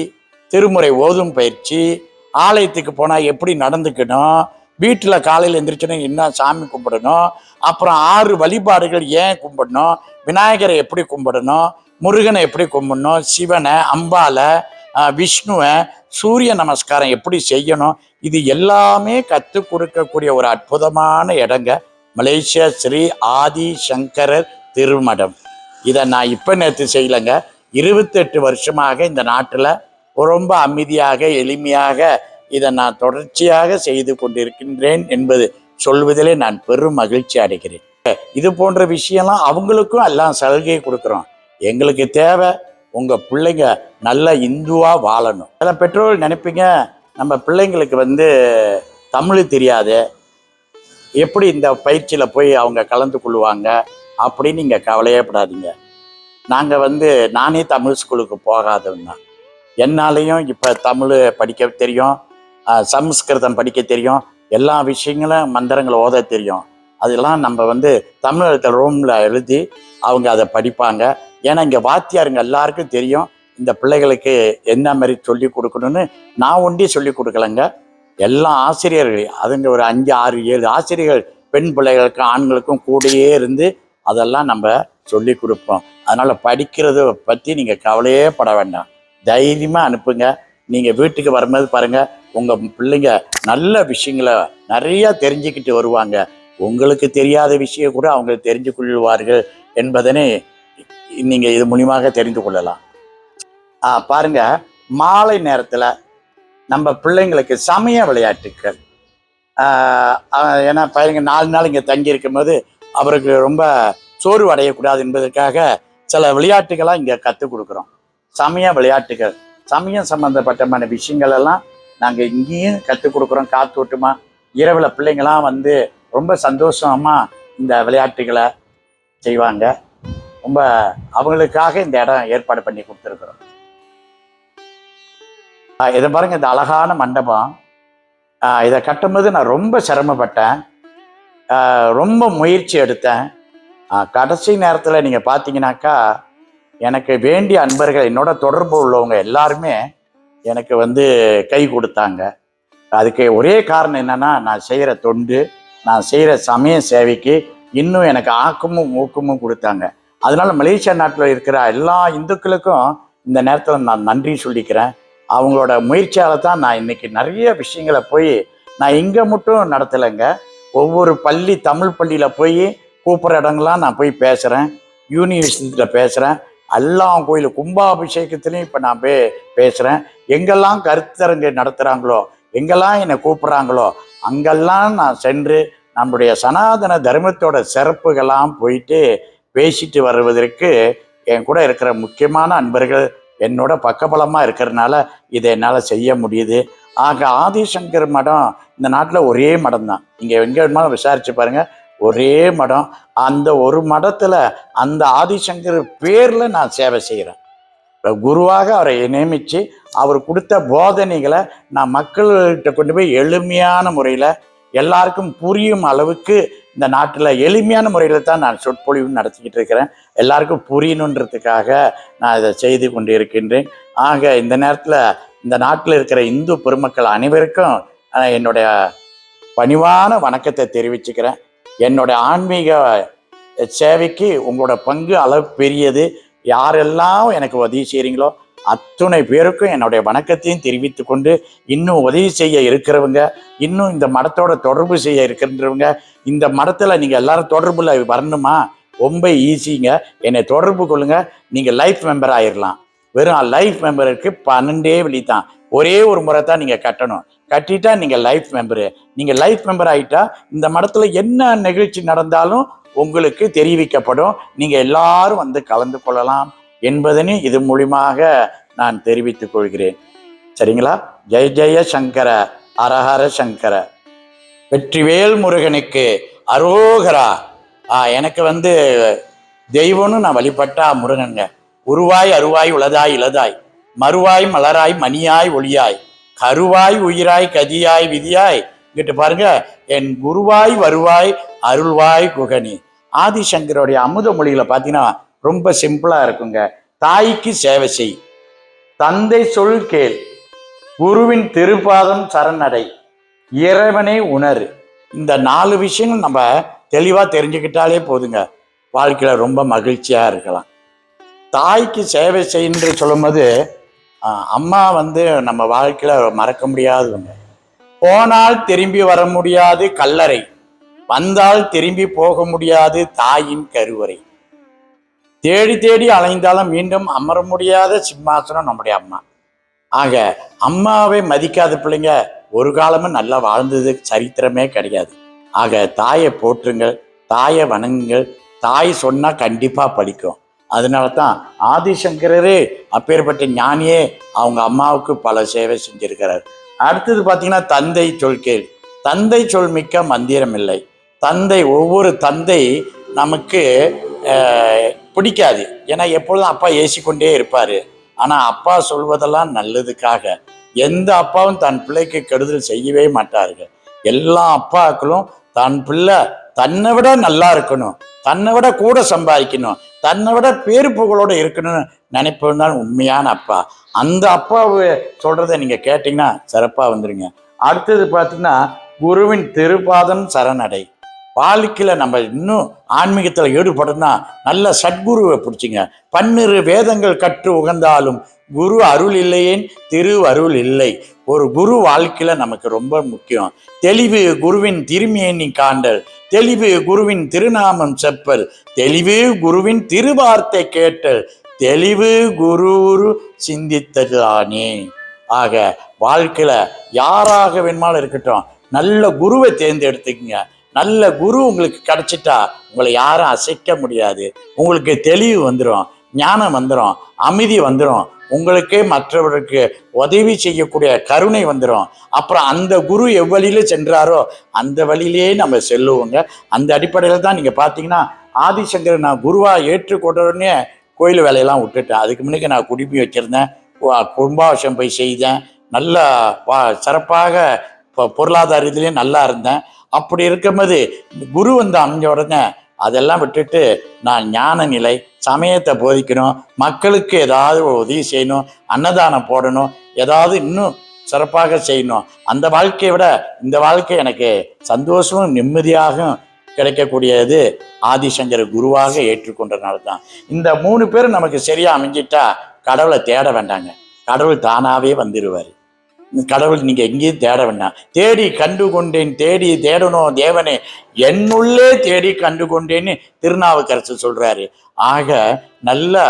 திருமுறை ஓதும் பயிற்சி, ஆலயத்துக்கு போனால் எப்படி நடந்துக்கணும், வீட்டில் காலையில் எந்திரிச்சோன்னு என்ன சாமி கும்பிடணும், அப்புறம் 6 வழிபாடுகள் ஏன் கும்பிடணும், விநாயகரை எப்படி கும்பிடணும், முருகனை எப்படி கும்பிடணும், சிவனை, அம்பாலை, விஷ்ணுவை, சூரிய நமஸ்காரம் எப்படி செய்யணும், இது எல்லாமே கற்றுக் கொடுக்கக்கூடிய ஒரு அற்புதமான இடங்க மலேசியா ஸ்ரீ ஆதி சங்கரர் திருமடம். இதை நான் இப்போ நேற்று செய்யலைங்க, 28 வருஷமாக இந்த நாட்டில் ரொம்ப அமைதியாக எளிமையாக இதை நான் தொடர்ச்சியாக செய்து கொண்டிருக்கின்றேன் என்பது சொல்வதிலே நான் பெரும் மகிழ்ச்சி அடைகிறேன். இது போன்ற விஷயம்லாம் அவங்களுக்கும் எல்லாம் சலுகை கொடுக்குறோம். எங்களுக்கு தேவை உங்கள் பிள்ளைங்க நல்ல இந்துவாக வாழணும். சில பெற்றோர்கள் நினைப்பீங்க, நம்ம பிள்ளைங்களுக்கு தமிழ் தெரியாது, எப்படி இந்த பயிற்சியில் போய் அவங்க கலந்து கொள்வாங்க அப்படின்னு நீங்கள் கவலையப்படாதீங்க. நாங்கள் நானே தமிழ் ஸ்கூலுக்கு போகாதவங்க தான். என்னாலையும் இப்போ தமிழ் படிக்க தெரியும், சம்ஸ்கிருதம் படிக்க தெரியும், எல்லா விஷயங்களும் மந்திரங்களை ஓத தெரியும். அதெல்லாம் நம்ம தமிழகத்தில் ரூமில் எழுதி அவங்க அதை படிப்பாங்க. ஏன்னா இங்கே வாத்தியாருங்க எல்லாருக்கும் தெரியும் இந்த பிள்ளைகளுக்கு என்ன மாதிரி சொல்லி கொடுக்கணும்னு. நான் ஒண்டி சொல்லி கொடுக்கலங்க, எல்லா ஆசிரியர்கள், அதுங்க ஒரு 5, 6, 7 ஆசிரியர்கள் பெண் பிள்ளைகளுக்கும் ஆண்களுக்கும் கூடயே இருந்து அதெல்லாம் நம்ம சொல்லி கொடுப்போம். அதனால் படிக்கிறத பற்றி நீங்கள் கவலையே பட வேண்டாம், தைரியமாக அனுப்புங்க. நீங்கள் வீட்டுக்கு வரும்போது பாருங்கள், உங்கள் பிள்ளைங்க நல்ல விஷயங்களை நிறையா தெரிஞ்சுக்கிட்டு வருவாங்க. உங்களுக்கு தெரியாத விஷயம் கூட அவங்க தெரிஞ்சு கொள்வார்கள் என்பதனை நீங்கள் இது மூலியமாக தெரிந்து கொள்ளலாம். பாருங்க, மாலை நேரத்தில் நம்ம பிள்ளைங்களுக்கு சமய விளையாட்டுக்கள், ஏன்னா பாருங்க 4 நாள் இங்கே தங்கி இருக்கும் போது அவருக்கு ரொம்ப சோர்வு அடையக்கூடாது என்பதற்காக சில விளையாட்டுகளாக இங்கே கற்றுக் கொடுக்குறோம். சமய விளையாட்டுகள், சமயம் சம்பந்தப்பட்டமான விஷயங்கள் எல்லாம் நாங்கள் இங்கேயும் கற்றுக் கொடுக்குறோம். காத்தோட்டமா இரவில் பிள்ளைங்களாம் ரொம்ப சந்தோஷமாக இந்த விளையாட்டுகளை செய்வாங்க. ரொம்ப அவங்களுக்காக இந்த இடம் ஏற்பாடு பண்ணி கொடுத்துருக்குறோம். இதை பாருங்க, இந்த அழகான மண்டபம். இதை கட்டும்போது நான் ரொம்ப சிரமப்பட்டேன், ரொம்ப முயற்சி எடுத்தேன். கடைசி நேரத்தில் நீங்கள் பார்த்தீங்கன்னாக்கா எனக்கு வேண்டிய அன்பர்கள், என்னோட தொடர்பு உள்ளவங்க எல்லாருமே எனக்கு கை கொடுத்தாங்க. அதுக்கு ஒரே காரணம் என்னன்னா, நான் செய்கிற தொண்டு, நான் செய்கிற சமய சேவைக்கு இன்னும் எனக்கு ஆக்கமும் ஊக்கமும் கொடுத்தாங்க. அதனால மலேசியா நாட்டில் இருக்கிற எல்லா இந்துக்களுக்கும் இந்த நேரத்தில் நான் நன்றி சொல்லிக்கிறேன். அவங்களோட முயற்சியால் தான் நான் இன்னைக்கு நிறைய விஷயங்களை போய், நான் இங்கே மட்டும் நடத்தலைங்க, ஒவ்வொரு பள்ளி, தமிழ் பள்ளியில் போய் கூப்பிட்ற இடங்கள்லாம் நான் போய் பேசுகிறேன், யூனிவர்சிட்டியில் பேசுகிறேன், எல்லா கோயில் கும்பாபிஷேகத்துலேயும் இப்போ நான் போய் பேசுகிறேன். எங்கெல்லாம் கருத்தரங்கு நடத்துகிறாங்களோ, எங்கெல்லாம் என்னை கூப்பிட்றாங்களோ அங்கெல்லாம் நான் சென்று நம்முடைய சனாதன தர்மத்தோட சிறப்புகள்லாம் போயிட்டு பேசிட்டு வருவதற்கு என் கூட இருக்கிற முக்கியமான அன்பர்கள் என்னோட பக்கபலமாக இருக்கிறதுனால இதை என்னால் செய்ய முடியுது. ஆக ஆதிசங்கர் மடம் இந்த நாட்டில் ஒரே மடம் தான். நீங்கள் எங்கே வேணுமாலும் விசாரிச்சு பாருங்கள், ஒரே மடம். அந்த ஒரு மடத்தில் அந்த ஆதிசங்கர் பேரில் நான் சேவை செய்கிறேன். குருவாக அவரை நியமித்து அவர் கொடுத்த போதனைகளை நான் மக்கள்கிட்ட கொண்டு போய் எளிமையான முறையில் எல்லாருக்கும் புரியும் அளவுக்கு இந்த நாட்டில் எளிமையான முறையில் தான் நான் சொற்பொழிவு நடத்திக்கிட்டு இருக்கிறேன். எல்லாருக்கும் புரியணுன்றதுக்காக நான் இதை செய்து கொண்டு இருக்கின்றேன். ஆக இந்த நேரத்தில் இந்த நாட்டில் இருக்கிற இந்து பெருமக்கள் அனைவருக்கும் என்னுடைய பணிவான வணக்கத்தை தெரிவிச்சுக்கிறேன். என்னுடைய ஆன்மீக சேவைக்கு உங்களோட பங்கு அளவு பெரியது. யாரெல்லாம் எனக்கு உதவி செய்கிறீங்களோ அத்துணை பேருக்கும் என்னுடைய வணக்கத்தையும் தெரிவித்து கொண்டு, இன்னும் உதவி செய்ய இருக்கிறவங்க, இன்னும் இந்த மடத்தோட தொடர்பு செய்ய இருக்கிறவங்க, இந்த மடத்தில் நீங்கள் எல்லாரும் தொடர்பில் வரணுமா? ரொம்ப ஈஸிங்க. என்னை தொடர்பு கொள்ளுங்க. நீங்கள் லைஃப் மெம்பர் ஆயிடலாம். வெறும் லைஃப் மெம்பருக்கு 12 வழி தான். ஒரே ஒரு முறை தான் நீங்கள் கட்டணும். கட்டிட்டா நீங்கள் லைஃப் மெம்பரு. நீங்கள் லைஃப் மெம்பர் ஆகிட்டா இந்த மடத்தில் என்ன நிகழ்ச்சி நடந்தாலும் உங்களுக்கு தெரிவிக்கப்படும். நீங்கள் எல்லாரும் வந்து கலந்து கொள்ளலாம் என்பதனை இது மூலியமாக நான் தெரிவித்துக் கொள்கிறேன். சரிங்களா? ஜெய ஜெய சங்கர, ஹரஹர சங்கர, வெற்றிவேல் முருகனுக்கு அரோகரா. எனக்கு வந்து தெய்வம்னு நான் வழிபட்டா முருகனுங்க. உருவாய் அருவாய் உளதாய் இளதாய், மறுவாய் மலராய் மணியாய் ஒளியாய், கருவாய் உயிராய் கதியாய் விதியாய். இங்கிட்டு பாருங்க, என் குருவாய் வருவாய் அருள்வாய் குகனி. ஆதிசங்கருடைய அமுத மொழியில பார்த்தீங்கன்னா ரொம்ப சிம்பிளா இருக்குங்க. தாய்க்கு சேவை செய், தந்தை சொல் கேள், குருவின் திருப்பாதம் சரணடை, இறைவனை உணரு. இந்த 4 விஷயங்கள் நம்ம தெளிவாக தெரிஞ்சுக்கிட்டாலே போதுங்க, வாழ்க்கையில் ரொம்ப மகிழ்ச்சியாக இருக்கலாம். தாய்க்கு சேவை செய்யு சொல்லும்போது அம்மா வந்து நம்ம வாழ்க்கையில் மறக்க முடியாதுங்க. போனால் திரும்பி வர முடியாது கல்லறை, வந்தால் திரும்பி போக முடியாது தாயின் கருவறை. தேடி தேடி அலைந்தாலும் மீண்டும் அமர முடியாத சிம்மாசனம் நம்முடைய அம்மா. ஆக அம்மாவை மதிக்காத பிள்ளைங்க ஒரு காலமும் நல்லா வாழ்ந்தது சரித்திரமே கிடையாது. ஆக தாயை போற்றுங்கள், தாயை வணங்குங்கள். தாய் சொன்னா கண்டிப்பா படிக்கும். அதனால தான் ஆதிசங்கரரே அப்பேற்பட்ட ஞானியே அவங்க அம்மாவுக்கு பல சேவை செஞ்சிருக்கிறார். அடுத்தது பார்த்தீங்கன்னா தந்தை சொல் கேள். தந்தை சொல் மிக்க மந்திரம் இல்லை. தந்தை, ஒவ்வொரு தந்தை நமக்கு பிடிக்காது. ஏன்னா எப்பொழுதும் அப்பா ஏசிக்கொண்டே இருப்பார். ஆனால் அப்பா சொல்வதெல்லாம் நல்லதுக்காக. எந்த அப்பாவும் தன் பிள்ளைக்கு கெடுதல் செய்யவே மாட்டார்கள். எல்லா அப்பாக்களும் தன் பிள்ளை தன்னை விட நல்லா இருக்கணும், தன்னை விட கூட சம்பாதிக்கணும், தன்னை விட பேரு புகழோடு இருக்கணும்னு நினைப்பது தான் உண்மையான அப்பா. அந்த அப்பாவை சொல்கிறத நீங்கள் கேட்டிங்கன்னா சிறப்பாக வந்துடுங்க. அடுத்தது பார்த்தீங்கன்னா குருவின் திருப்பாதம் சரணடை. வாழ்க்கையில் நம்ம இன்னும் ஆன்மீகத்தில் ஈடுபடணும்னா நல்ல சத்குருவை பிடிச்சிங்க. 12 வேதங்கள் கற்று உகந்தாலும் குரு அருள் இல்லையேன் திரு அருள் இல்லை. ஒரு குரு வாழ்க்கையில் நமக்கு ரொம்ப முக்கியம். தெளிவு குருவின் திருமேனி காண்டல், தெளிவு குருவின் திருநாமம் செப்பல், தெளிவு குருவின் திருவார்த்தை கேட்டல், தெளிவு குரு சிந்தித்ததானே. ஆக வாழ்க்கையில் யாராக வேணுமாலும் இருக்கட்டும், நல்ல குருவை தேர்ந்தெடுத்துக்குங்க. நல்ல குரு உங்களுக்கு கிடைச்சிட்டா உங்களை யாரும் அசைக்க முடியாது. உங்களுக்கு தெளிவு வந்துடும், ஞானம் வந்துடும், அமைதி வந்துடும், உங்களுக்கு மற்றவருக்கு உதவி செய்யக்கூடிய கருணை வந்துடும். அப்புறம் அந்த குரு எவ்வழியில சென்றாரோ அந்த வழியிலேயே நம்ம செல்லுவோங்க. அந்த அடிப்படையில் தான் நீங்கள் பார்த்தீங்கன்னா ஆதிசங்கர் நான் குருவாக ஏற்றுக்கொண்டோடனே கோயில் வேலையெல்லாம் விட்டுட்டேன். அதுக்கு முன்னாடி நான் குடிப்பி வச்சுருந்தேன், கும்பாபிஷேகம் போய் செய்தேன், நல்லா சிறப்பாக பொருளாதார இதுலேயும் நல்லா இருந்தேன். அப்படி இருக்கும்போது குரு வந்து அமைஞ்ச உடனே அதெல்லாம் விட்டுட்டு நான் ஞான நிலை, சமயத்தை போதிக்கணும், மக்களுக்கு ஏதாவது உதவி செய்யணும், அன்னதானம் போடணும், ஏதாவது இன்னும் சிறப்பாக செய்யணும். அந்த வாழ்க்கையை விட இந்த வாழ்க்கை எனக்கு சந்தோஷமும் நிம்மதியாகவும் கிடைக்கக்கூடியது ஆதிசங்கர் குருவாக ஏற்றுக்கொண்டதுனால தான். இந்த 3 பேரும் நமக்கு சரியாக அமைஞ்சிட்டா கடவுளை தேட வேண்டாங்க, கடவுள் தானாகவே வந்துடுவார். கடவுள் நீங்கள் எங்கேயும் தேட வேண்டாம். தேடி கண்டு கொண்டேன், தேடி தேடணும் தேவனே என்னுள்ளே தேடி கண்டு கொண்டேன்னு திருநாவுக்கரசர் சொல்கிறாரு. ஆக நல்ல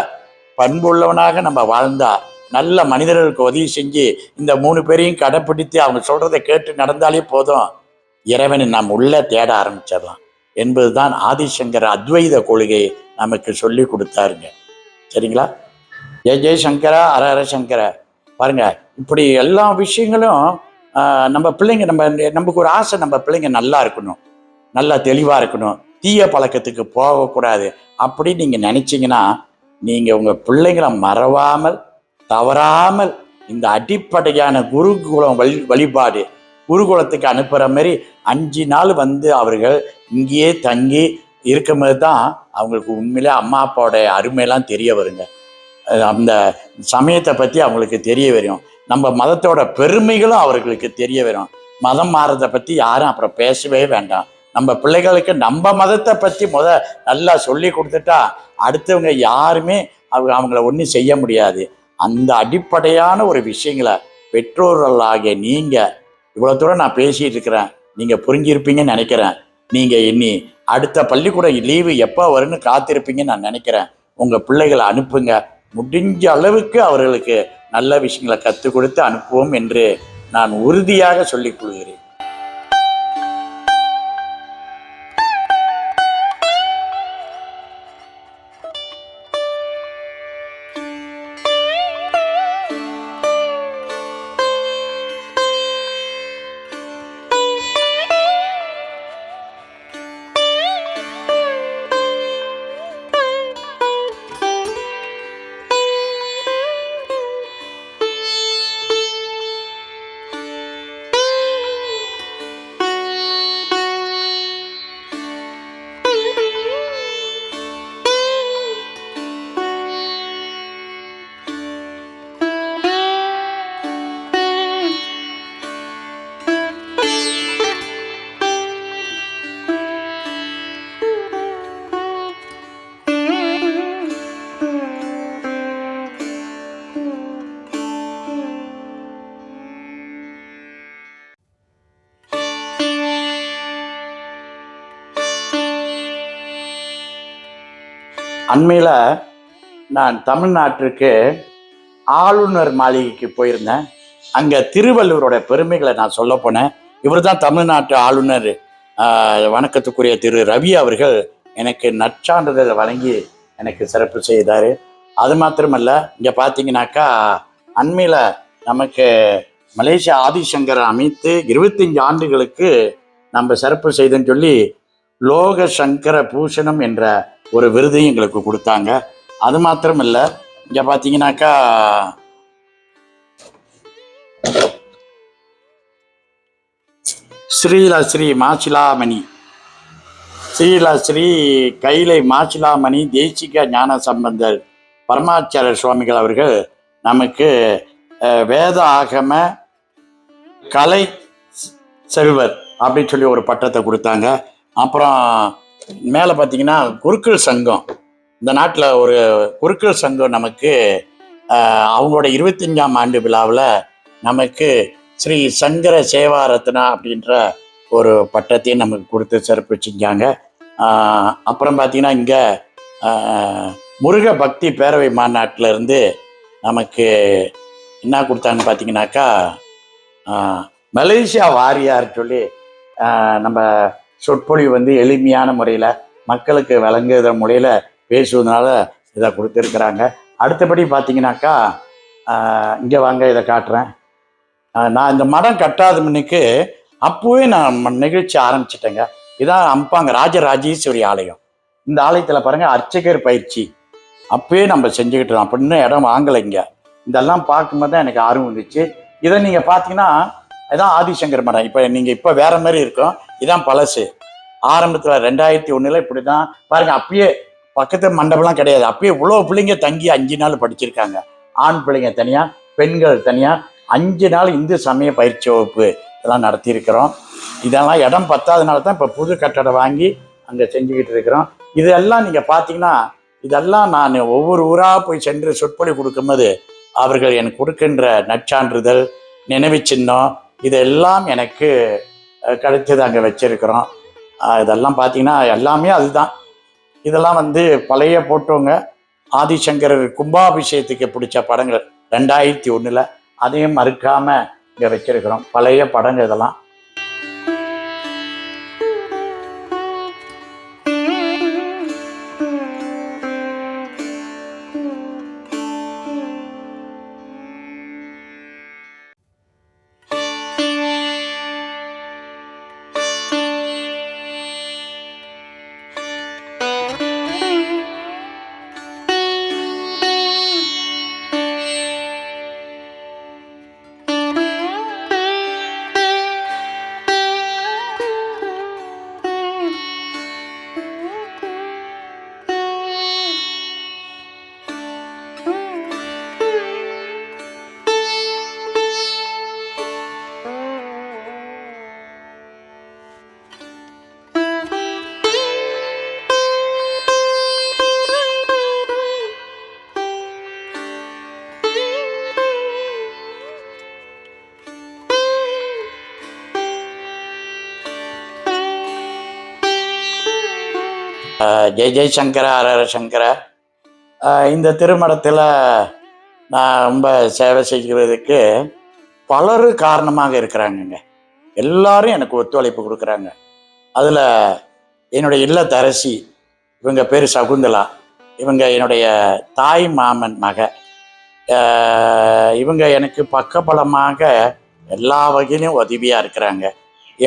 பண்புள்ளவனாக நம்ம வாழ்ந்தா, நல்ல மனிதர்களுக்கு உதவி செஞ்சு இந்த 3 பேரையும் கடைப்பிடித்து அவங்க சொல்கிறத கேட்டு நடந்தாலே போதும், இறைவனை நாம் உள்ளே தேட ஆரம்பிச்சிடலாம் என்பதுதான் ஆதிசங்கர் அத்வைத கொள்கையை நமக்கு சொல்லி கொடுத்தாருங்க. சரிங்களா? ஜெய ஜெய சங்கரா, ஹர ஹர சங்கரா. பாருங்க, இப்படி எல்லா விஷயங்களும் நம்ம பிள்ளைங்க, நமக்கு ஒரு ஆசை, நம்ம பிள்ளைங்க நல்லா இருக்கணும், நல்லா தெளிவாக இருக்கணும், தீய பழக்கத்துக்கு போகக்கூடாது. அப்படி நீங்கள் நினச்சிங்கன்னா நீங்கள் உங்கள் பிள்ளைங்களை மறவாமல் தவறாமல் இந்த அடிப்படையான குருகுலம் வழிபாடு குருகுலத்துக்கு அனுப்புகிற மாதிரி 5 நாள் வந்து அவர்கள் இங்கேயே தங்கி இருக்கும்போது தான் அவங்களுக்கு உண்மையிலே அம்மா அப்பாவோடைய அருமையெல்லாம் தெரிய வருங்க. அந்த சமயத்தை பற்றி அவங்களுக்கு தெரிய வரும். நம்ம மதத்தோட பெருமைகளும் அவர்களுக்கு தெரிய வரும். மதம் மாறுறதை பற்றி யாரும் அப்புறம் பேசவே வேண்டாம். நம்ம பிள்ளைகளுக்கு நம்ம மதத்தை பற்றி நல்லா சொல்லி கொடுத்துட்டா அடுத்தவங்க யாருமே அவங்கள ஒன்றும் செய்ய முடியாது. அந்த அடிப்படையான ஒரு விஷயங்களை பெற்றோர்களாகிய நீங்கள் இவ்வளோ தூரம் நான் பேசிகிட்டு இருக்கிறேன், நீங்கள் புரிஞ்சிருப்பீங்கன்னு நினைக்கிறேன். நீங்கள் இனி அடுத்த பள்ளிக்கூட லீவு எப்போ வரும்னு காத்திருப்பீங்கன்னு நான் நினைக்கிறேன். உங்கள் பிள்ளைகளை அனுப்புங்க. முடிஞ்ச அளவுக்கு அவர்களுக்கு நல்ல விஷயங்களை கற்றுக் கொடுத்து அனுப்புவோம் என்று நான் உறுதியாக சொல்லிக் கொள்கிறேன். அண்மையில் நான் தமிழ்நாட்டிற்கு ஆளுநர் மாளிகைக்கு போயிருந்தேன். அங்கே திருவள்ளுவரோட பெருமைகளை நான் சொல்ல போனேன். இவர் தான் தமிழ்நாட்டு ஆளுநர் வணக்கத்துக்குரிய திரு ரவி அவர்கள் எனக்கு நற்சான்றிதழ் வழங்கி எனக்கு சிறப்பு செய்தார். அது மாத்திரமல்ல, இங்கே பார்த்தீங்கன்னாக்கா அண்மையில் நமக்கு மலேசியா ஆதிசங்கர் அமைத்து 25 ஆண்டுகளுக்கு நம்ம சிறப்பு செய்தோன்னு சொல்லி லோக சங்கர பூஷணம் என்ற ஒரு விருதையும் எங்களுக்கு கொடுத்தாங்க. அது மாத்திரம் இல்லை, இங்கே பார்த்தீங்கன்னாக்கா ஸ்ரீ மாசிலாமணி ஸ்ரீ கைலை மாசிலாமணி தேசிக ஞான சம்பந்தர் பரமாச்சாரியர் சுவாமிகள் அவர்கள் நமக்கு வேத ஆகம கலை செல்வர் அப்படின்னு சொல்லி ஒரு பட்டத்தை கொடுத்தாங்க. அப்புறம் மேலே பார்த்தீங்கன்னா குருக்கள் சங்கம், இந்த நாட்டில் ஒரு குருக்கள் சங்கம் நமக்கு அவங்களோட 25ஆம் ஆண்டு விழாவில் நமக்கு ஸ்ரீ சங்கர சேவாரத்னா அப்படின்ற ஒரு பட்டத்தையும் நமக்கு கொடுத்து சிறப்பு செஞ்சாங்க. அப்புறம் பார்த்தீங்கன்னா இங்கே முருக பக்தி பேரவை மாநாட்டில் இருந்து நமக்கு என்ன கொடுத்தாங்கன்னு பார்த்தீங்கன்னாக்கா மலேசியா வாரியார் சொல்லி நம்ம சொற்பொழிவு வந்து எளிமையான முறையில் மக்களுக்கு வழங்குகிற முறையில் பேசுவதனால இதை கொடுத்துருக்குறாங்க. அடுத்தபடி பார்த்தீங்கன்னாக்கா இங்கே வாங்க இதை காட்டுறேன். நான் இந்த மடம் கட்டாத முன்னுக்கு அப்போவே நான் நிகழ்ச்சி ஆரம்பிச்சிட்டேங்க. இதான் அம்பாங்க ராஜராஜேஸ்வரி ஆலயம். இந்த ஆலயத்தில் பாருங்கள் அர்ச்சகர் பயிற்சி அப்போயே நம்ம செஞ்சுக்கிட்டு இருக்கோம். அப்படின்னு இடம் வாங்கலை. இங்கே இதெல்லாம் பார்க்கும்போது தான் எனக்கு ஆர்வம் வந்துச்சு. இதை நீங்கள் பார்த்தீங்கன்னா இதான் ஆதிசங்கர் மடம். இப்போ வேற மாதிரி இருக்கும். இதான் பழசு. ஆரம்பத்தில் 2001 இப்படி தான் பாருங்கள். அப்பயே பக்கத்து மண்டபம்லாம் கிடையாது. அப்பயே இவ்வளோ பிள்ளைங்க தங்கி 5 நாள் படிச்சிருக்காங்க. ஆண் பிள்ளைங்க தனியாக, பெண்கள் தனியாக 5 நாள் இந்து சமய பயிற்சி வகுப்பு இதெல்லாம் நடத்தியிருக்கிறோம். இதெல்லாம் இடம் பத்தாதனால தான் இப்போ புது கட்டடம் வாங்கி அங்கே செஞ்சுக்கிட்டு இருக்கிறோம். இதெல்லாம் நீங்கள் பார்த்தீங்கன்னா இதெல்லாம் நான் ஒவ்வொரு ஊராக போய் சென்று சொற்பொழிவு கொடுக்கும்போது அவர்கள் எனக்கு கொடுக்கின்ற நற்சான்றிதழ், நினைவு சின்னம் இதெல்லாம் எனக்கு கிடைச்சது அங்கே வச்சிருக்கிறோம். இதெல்லாம் பார்த்தீங்கன்னா எல்லாமே அதுதான். இதெல்லாம் வந்து பழைய போட்டோங்க. ஆதிசங்கரர் கும்பாபிஷேகத்துக்கு பிடிச்ச படங்கள் 2001 அதையும் மறுக்காமல் இங்கே வச்சிருக்கிறோம். பழைய படங்கள் இதெல்லாம். ஜெய் ஜெய் சங்கர ஹர ஹர சங்கர. இந்த திருமணத்தில் நான் ரொம்ப சேவை செய்கிறதுக்கு பலர் காரணமாக இருக்கிறாங்கங்க. எல்லாரும் எனக்கு ஒத்துழைப்பு கொடுக்குறாங்க. அதில் என்னுடைய இல்லத்தரசி, இவங்க பேர் சகுந்தலா, இவங்க என்னுடைய தாய் மாமன் மக. இவங்க எனக்கு பக்கபலமாக எல்லா வகையிலையும் உதவியாக இருக்கிறாங்க.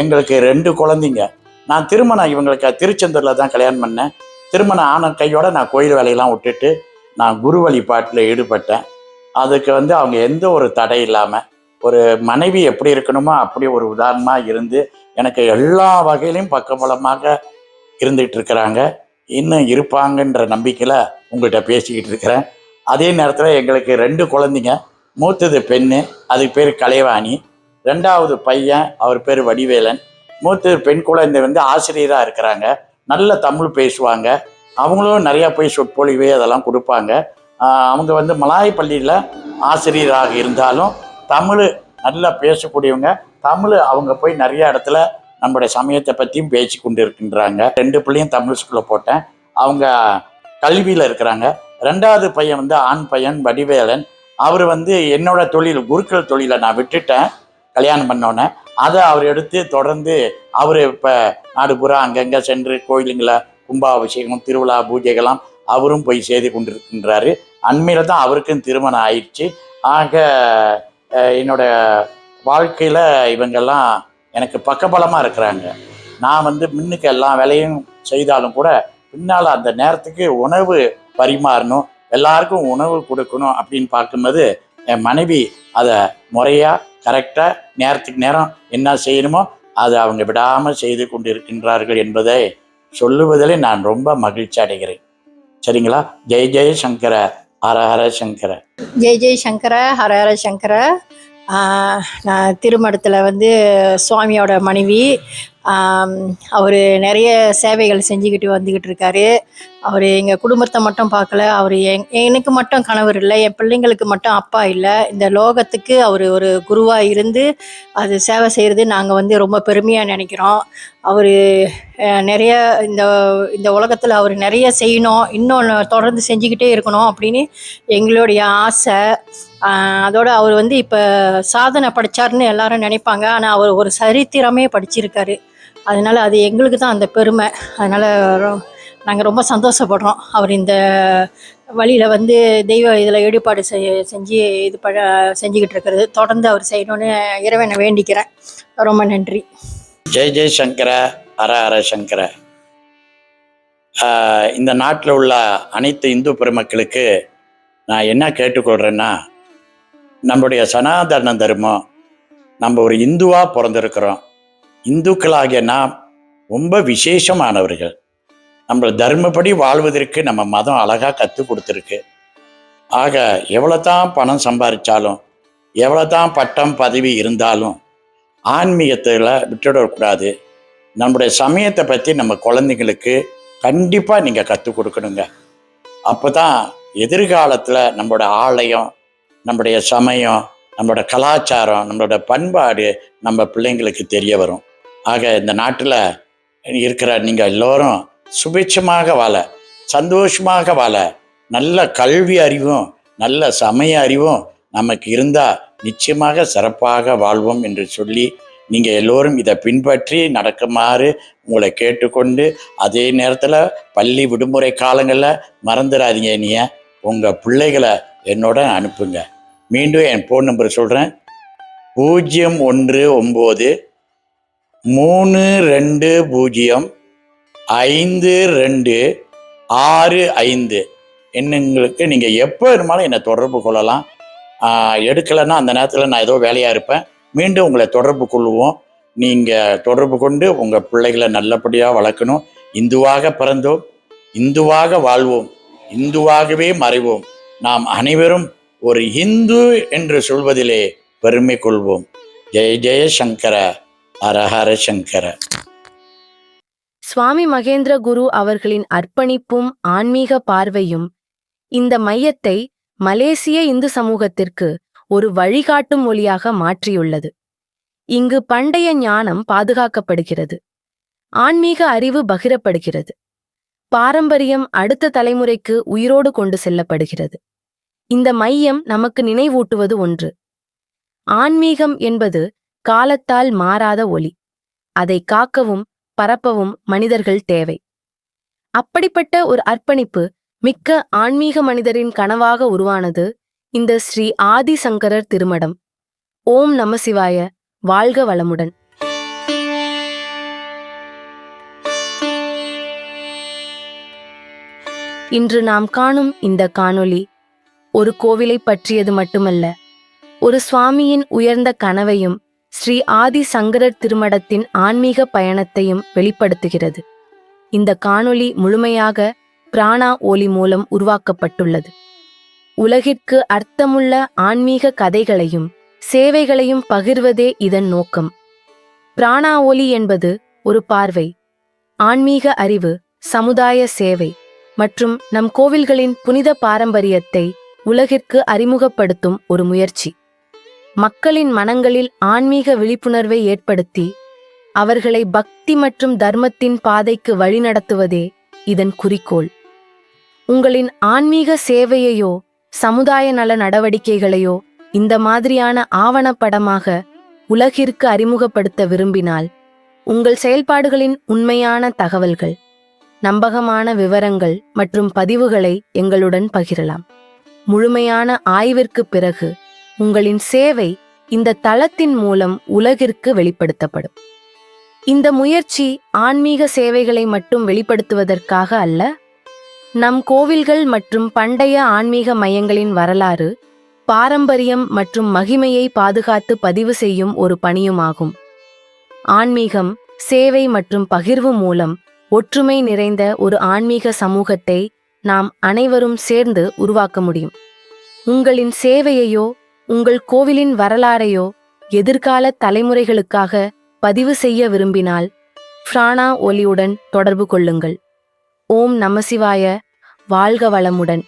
எங்களுக்கு 2 குழந்தைங்க. நான் திருமணம் இவங்களுக்கு திருச்செந்தூரில் தான் கல்யாணம் பண்ணேன். திருமணம் ஆன கையோடு நான் கோயில் வேலையெல்லாம் விட்டுட்டு நான் குரு வழிபாட்டில் ஈடுபட்டேன். அதுக்கு அவங்க எந்த ஒரு தடை இல்லாமல், ஒரு மனைவி எப்படி இருக்கணுமோ அப்படி ஒரு உதாரணமாக இருந்து எனக்கு எல்லா வகையிலையும் பக்கபலமாக இருந்துகிட்டு இருக்கிறாங்க. இன்னும் இருப்பாங்கன்ற நம்பிக்கையில் உங்கள்கிட்ட பேசிக்கிட்டு இருக்கிறேன். அதே நேரத்தில் எங்களுக்கு 2 குழந்தைங்க. மூத்தது பெண்ணு, அதுக்கு பேர் கலைவாணி. 2வது பையன், அவர் பேர் வடிவேலன். மூத்தது பெண் குழந்தை ஆசிரியராக இருக்கிறாங்க. நல்ல தமிழ் பேசுவாங்க. அவங்களும் நிறையா போய் சொற்பொழிவு அதெல்லாம் கொடுப்பாங்க. அவங்க மலாய் பள்ளியில் ஆசிரியராக இருந்தாலும் தமிழ் நல்லா பேசக்கூடியவங்க. தமிழ் அவங்க போய் நிறைய இடத்துல நம்மளுடைய சமயத்தை பற்றியும் பேசி கொண்டு இருக்கின்றாங்க. 2 பிள்ளையும் தமிழ் ஸ்கூலில் போட்டேன். அவங்க கல்வியில் இருக்கிறாங்க. 2வது பையன் ஆண் பையன் வடிவேலன். அவர் என்னோட தொழில், குருக்கள் தொழிலை நான் விட்டுட்டேன் கல்யாணம் பண்ணோன்னே. அதை அவர் எடுத்து தொடர்ந்து அவர் இப்போ நாடு பூரா அங்கங்கே சென்று கோயிலுங்களை கும்பாபிஷேகம், திருவிழா, பூஜைகள்லாம் அவரும் போய் செய்து கொண்டிருக்கின்றாரு. அண்மையில் தான் அவருக்கும் திருமணம் ஆயிடுச்சு. ஆக என்னோட வாழ்க்கையில் இவங்கெல்லாம் எனக்கு பக்கபலமாக இருக்கிறாங்க. நான் முன்னுக்கு எல்லா வேலையும் செய்தாலும் கூட பின்னால் அந்த நேரத்துக்கு உணவு பரிமாறணும், எல்லாருக்கும் உணவு கொடுக்கணும் அப்படின்னு பார்க்கும்போது என் மனைவி அதை முறையாக கரெக்டாக நேரத்துக்கு நேரம் என்ன செய்யணுமோ அதை அவங்க விடாமல் செய்து கொண்டு இருக்கின்றார்கள் என்பதை சொல்லுவதில் நான் ரொம்ப மகிழ்ச்சி அடைகிறேன். சரிங்களா? ஜெய் ஜெய் சங்கர ஹர ஹர சங்கர. ஜெய் ஜெய் சங்கர ஹர ஹர சங்கர. நான் திருமணத்தில் சுவாமியோட மனைவி. அவர் நிறைய சேவைகள் செஞ்சுக்கிட்டு வந்துக்கிட்டு இருக்காரு. அவர் எங்கள் குடும்பத்தை மட்டும் பார்க்கல. அவர் எனக்கு மட்டும் கணவர் இல்லை, என் பிள்ளைங்களுக்கு மட்டும் அப்பா இல்லை. இந்த லோகத்துக்கு அவர் ஒரு குருவாக இருந்து அது சேவை செய்கிறது நாங்கள் ரொம்ப பெருமையாக நினைக்கிறோம். அவர் நிறைய இந்த உலகத்தில் அவர் நிறைய செய்யணும், இன்னும் தொடர்ந்து செஞ்சுக்கிட்டே இருக்கணும் அப்படின்னு எங்களுடைய ஆசை. அதோடு அவர் இப்போ சாதனை படித்தார்னு எல்லாரும் நினைப்பாங்க. ஆனால் அவர் ஒரு சரித்திரமே படிச்சிருக்காரு. அதனால் அது எங்களுக்கு தான் அந்த பெருமை. அதனால் நாங்கள் ரொம்ப சந்தோஷப்படுறோம். அவர் இந்த வழியில் தெய்வ இதில் ஈடுபாடு செஞ்சு செஞ்சுக்கிட்டு இருக்கிறது தொடர்ந்து அவர் செய்யணும்னு இறைவனை வேண்டிக்கிறேன். ரொம்ப நன்றி. ஜெய் ஜெய் சங்கர ஹர ஹர சங்கர. இந்த நாட்டில் உள்ள அனைத்து இந்து பெருமக்களுக்கு நான் என்ன கேட்டுக்கொள்கிறேன்னா, நம்முடைய சனாதன தர்மம், நம்ம ஒரு இந்துவாக பிறந்திருக்கிறோம். இந்துக்களாகிய நாம் ரொம்ப விசேஷமானவர்கள். நம்ம தர்மப்படி வாழ்வதற்கு நம்ம மதம் அழகாக கற்றுக் கொடுத்துருக்கு. ஆக எவ்வளோ தான் பணம் சம்பாதிச்சாலும், எவ்வளோ தான் பட்டம் பதவி இருந்தாலும் ஆன்மீகத்தில் விட்டுடக்கூடாது. நம்முடைய சமயத்தை பற்றி நம்ம குழந்தைங்களுக்கு கண்டிப்பாக நீங்கள் கற்றுக் கொடுக்கணுங்க. அப்போ தான் எதிர்காலத்தில் நம்மளோட ஆலயம், நம்முடைய சமயம், நம்மளோட கலாச்சாரம், நம்மளோட பண்பாடு நம்ம பிள்ளைங்களுக்கு தெரிய வரும். ஆக இந்த நாட்டில் இருக்கிற நீங்கள் எல்லோரும் சுபிட்சமாக வாழ, சந்தோஷமாக வாழ, நல்ல கல்வி அறிவும் நல்ல சமய அறிவும் நமக்கு இருந்தால் நிச்சயமாக சிறப்பாக வாழ்வோம் என்று சொல்லி நீங்கள் எல்லோரும் இதை பின்பற்றி நடக்குமாறு உங்களை கேட்டுக்கொண்டு, அதே நேரத்தில் பள்ளி விடுமுறை காலங்களில் மறந்துடாதீங்க, நீங்கள் உங்கள் பிள்ளைகளை என்னோட அனுப்புங்க. மீண்டும் என் ஃபோன் நம்பர் சொல்கிறேன். 019 320 5265. என்னங்களுக்கு நீங்கள் எப்போ இருந்தாலும் என்னை தொடர்பு கொள்ளலாம். எடுக்கலைன்னா அந்த நேரத்தில் நான் ஏதோ வேலையாக இருப்பேன். மீண்டும் உங்களை தொடர்பு கொள்வோம். நீங்கள் தொடர்பு கொண்டு உங்கள் பிள்ளைகளை நல்லபடியாக வளர்க்கணும். இந்துவாக பிறந்தோம், இந்துவாக வாழ்வோம், இந்துவாகவே மறைவோம். நாம் அனைவரும் ஒரு இந்து என்று சொல்வதிலே பெருமை கொள்வோம். ஜெய ஜெய சங்கர ஹர ஹர சங்கர. சுவாமி மகேந்திர குரு அவர்களின் அர்ப்பணிப்பும் ஆன்மீக பார்வையும் இந்த மையத்தை மலேசிய இந்து சமூகத்திற்கு ஒரு வழிகாட்டும் மொழியாக மாற்றியுள்ளது. இங்கு பண்டைய ஞானம் பாதுகாக்கப்படுகிறது, ஆன்மீக அறிவு பகிரப்படுகிறது, பாரம்பரியம் அடுத்த தலைமுறைக்கு உயிரோடு கொண்டு செல்லப்படுகிறது. இந்த மையம் நமக்கு நினைவூட்டுவது ஒன்று: ஆன்மீகம் என்பது காலத்தால் மாறாத ஒளி. அதை காக்கவும் பரப்பவும் மனிதர்கள் தேவை. அப்படிப்பட்ட ஒரு அர்ப்பணிப்பு மிக்க ஆன்மீக மனிதரின் கனவாக உருவானது இந்த ஸ்ரீ ஆதிசங்கரர் திருமடம். ஓம் நம சிவாய. வாழ்க வளமுடன். இன்று நாம் காணும் இந்த காணொளி ஒரு கோவிலை பற்றியது மட்டுமல்ல, ஒரு சுவாமியின் உயர்ந்த கனவையும் ஸ்ரீ ஆதிசங்கரர் திருமடத்தின் ஆன்மீக பயணத்தையும் வெளிப்படுத்துகிறது. இந்த காணொளி முழுமையாக பிராணா ஒலி மூலம் உருவாக்கப்பட்டுள்ளது. உலகிற்கு அர்த்தமுள்ள ஆன்மீக கதைகளையும் சேவைகளையும் பகிர்வதே இதன் நோக்கம். பிராணா ஒலி என்பது ஒரு பார்வை, ஆன்மீக அறிவு, சமுதாய சேவை மற்றும் நம் கோவில்களின் புனித பாரம்பரியத்தை உலகிற்கு அறிமுகப்படுத்தும் ஒரு முயற்சி. மக்களின் மனங்களில் ஆன்மீக விழிப்புணர்வை ஏற்படுத்தி அவர்களை பக்தி மற்றும் தர்மத்தின் பாதைக்கு வழிநடத்துவதே இதன் குறிக்கோள். உங்களின் ஆன்மீக சேவையையோ சமுதாய நல நடவடிக்கைகளையோ இந்த மாதிரியான ஆவணப்படமாக உலகிற்கு அறிமுகப்படுத்த விரும்பினால், உங்கள் செயல்பாடுகளின் உண்மையான தகவல்கள், நம்பகமான விவரங்கள் மற்றும் பதிவுகளை எங்களுடன் பகிரலாம். முழுமையான ஆய்விற்கு பிறகு உங்களின் சேவை இந்த தளத்தின் மூலம் உலகிற்கு வெளிப்படுத்தப்படும். இந்த முயற்சி ஆன்மீக சேவைகளை மட்டும் வெளிப்படுத்துவதற்காக அல்ல, நம் கோவில்கள் மற்றும் பண்டைய ஆன்மீக மையங்களின் வரலாறு, பாரம்பரியம் மற்றும் மகிமையை பாதுகாத்து பதிவு செய்யும் ஒரு பணியுமாகும். ஆன்மீகம், சேவை மற்றும் பகிர்வு மூலம் ஒற்றுமை நிறைந்த ஒரு ஆன்மீக சமூகத்தை நாம் அனைவரும் சேர்ந்து உருவாக்க முடியும். உங்களின் சேவையையோ உங்கள் கோவிலின் வரலாறையோ எதிர்கால தலைமுறைகளுக்காக பதிவு செய்ய விரும்பினால் பிராணா ஒலியுடன் தொடர்பு கொள்ளுங்கள். ஓம் நம சிவாய. வாழ்க வளமுடன்.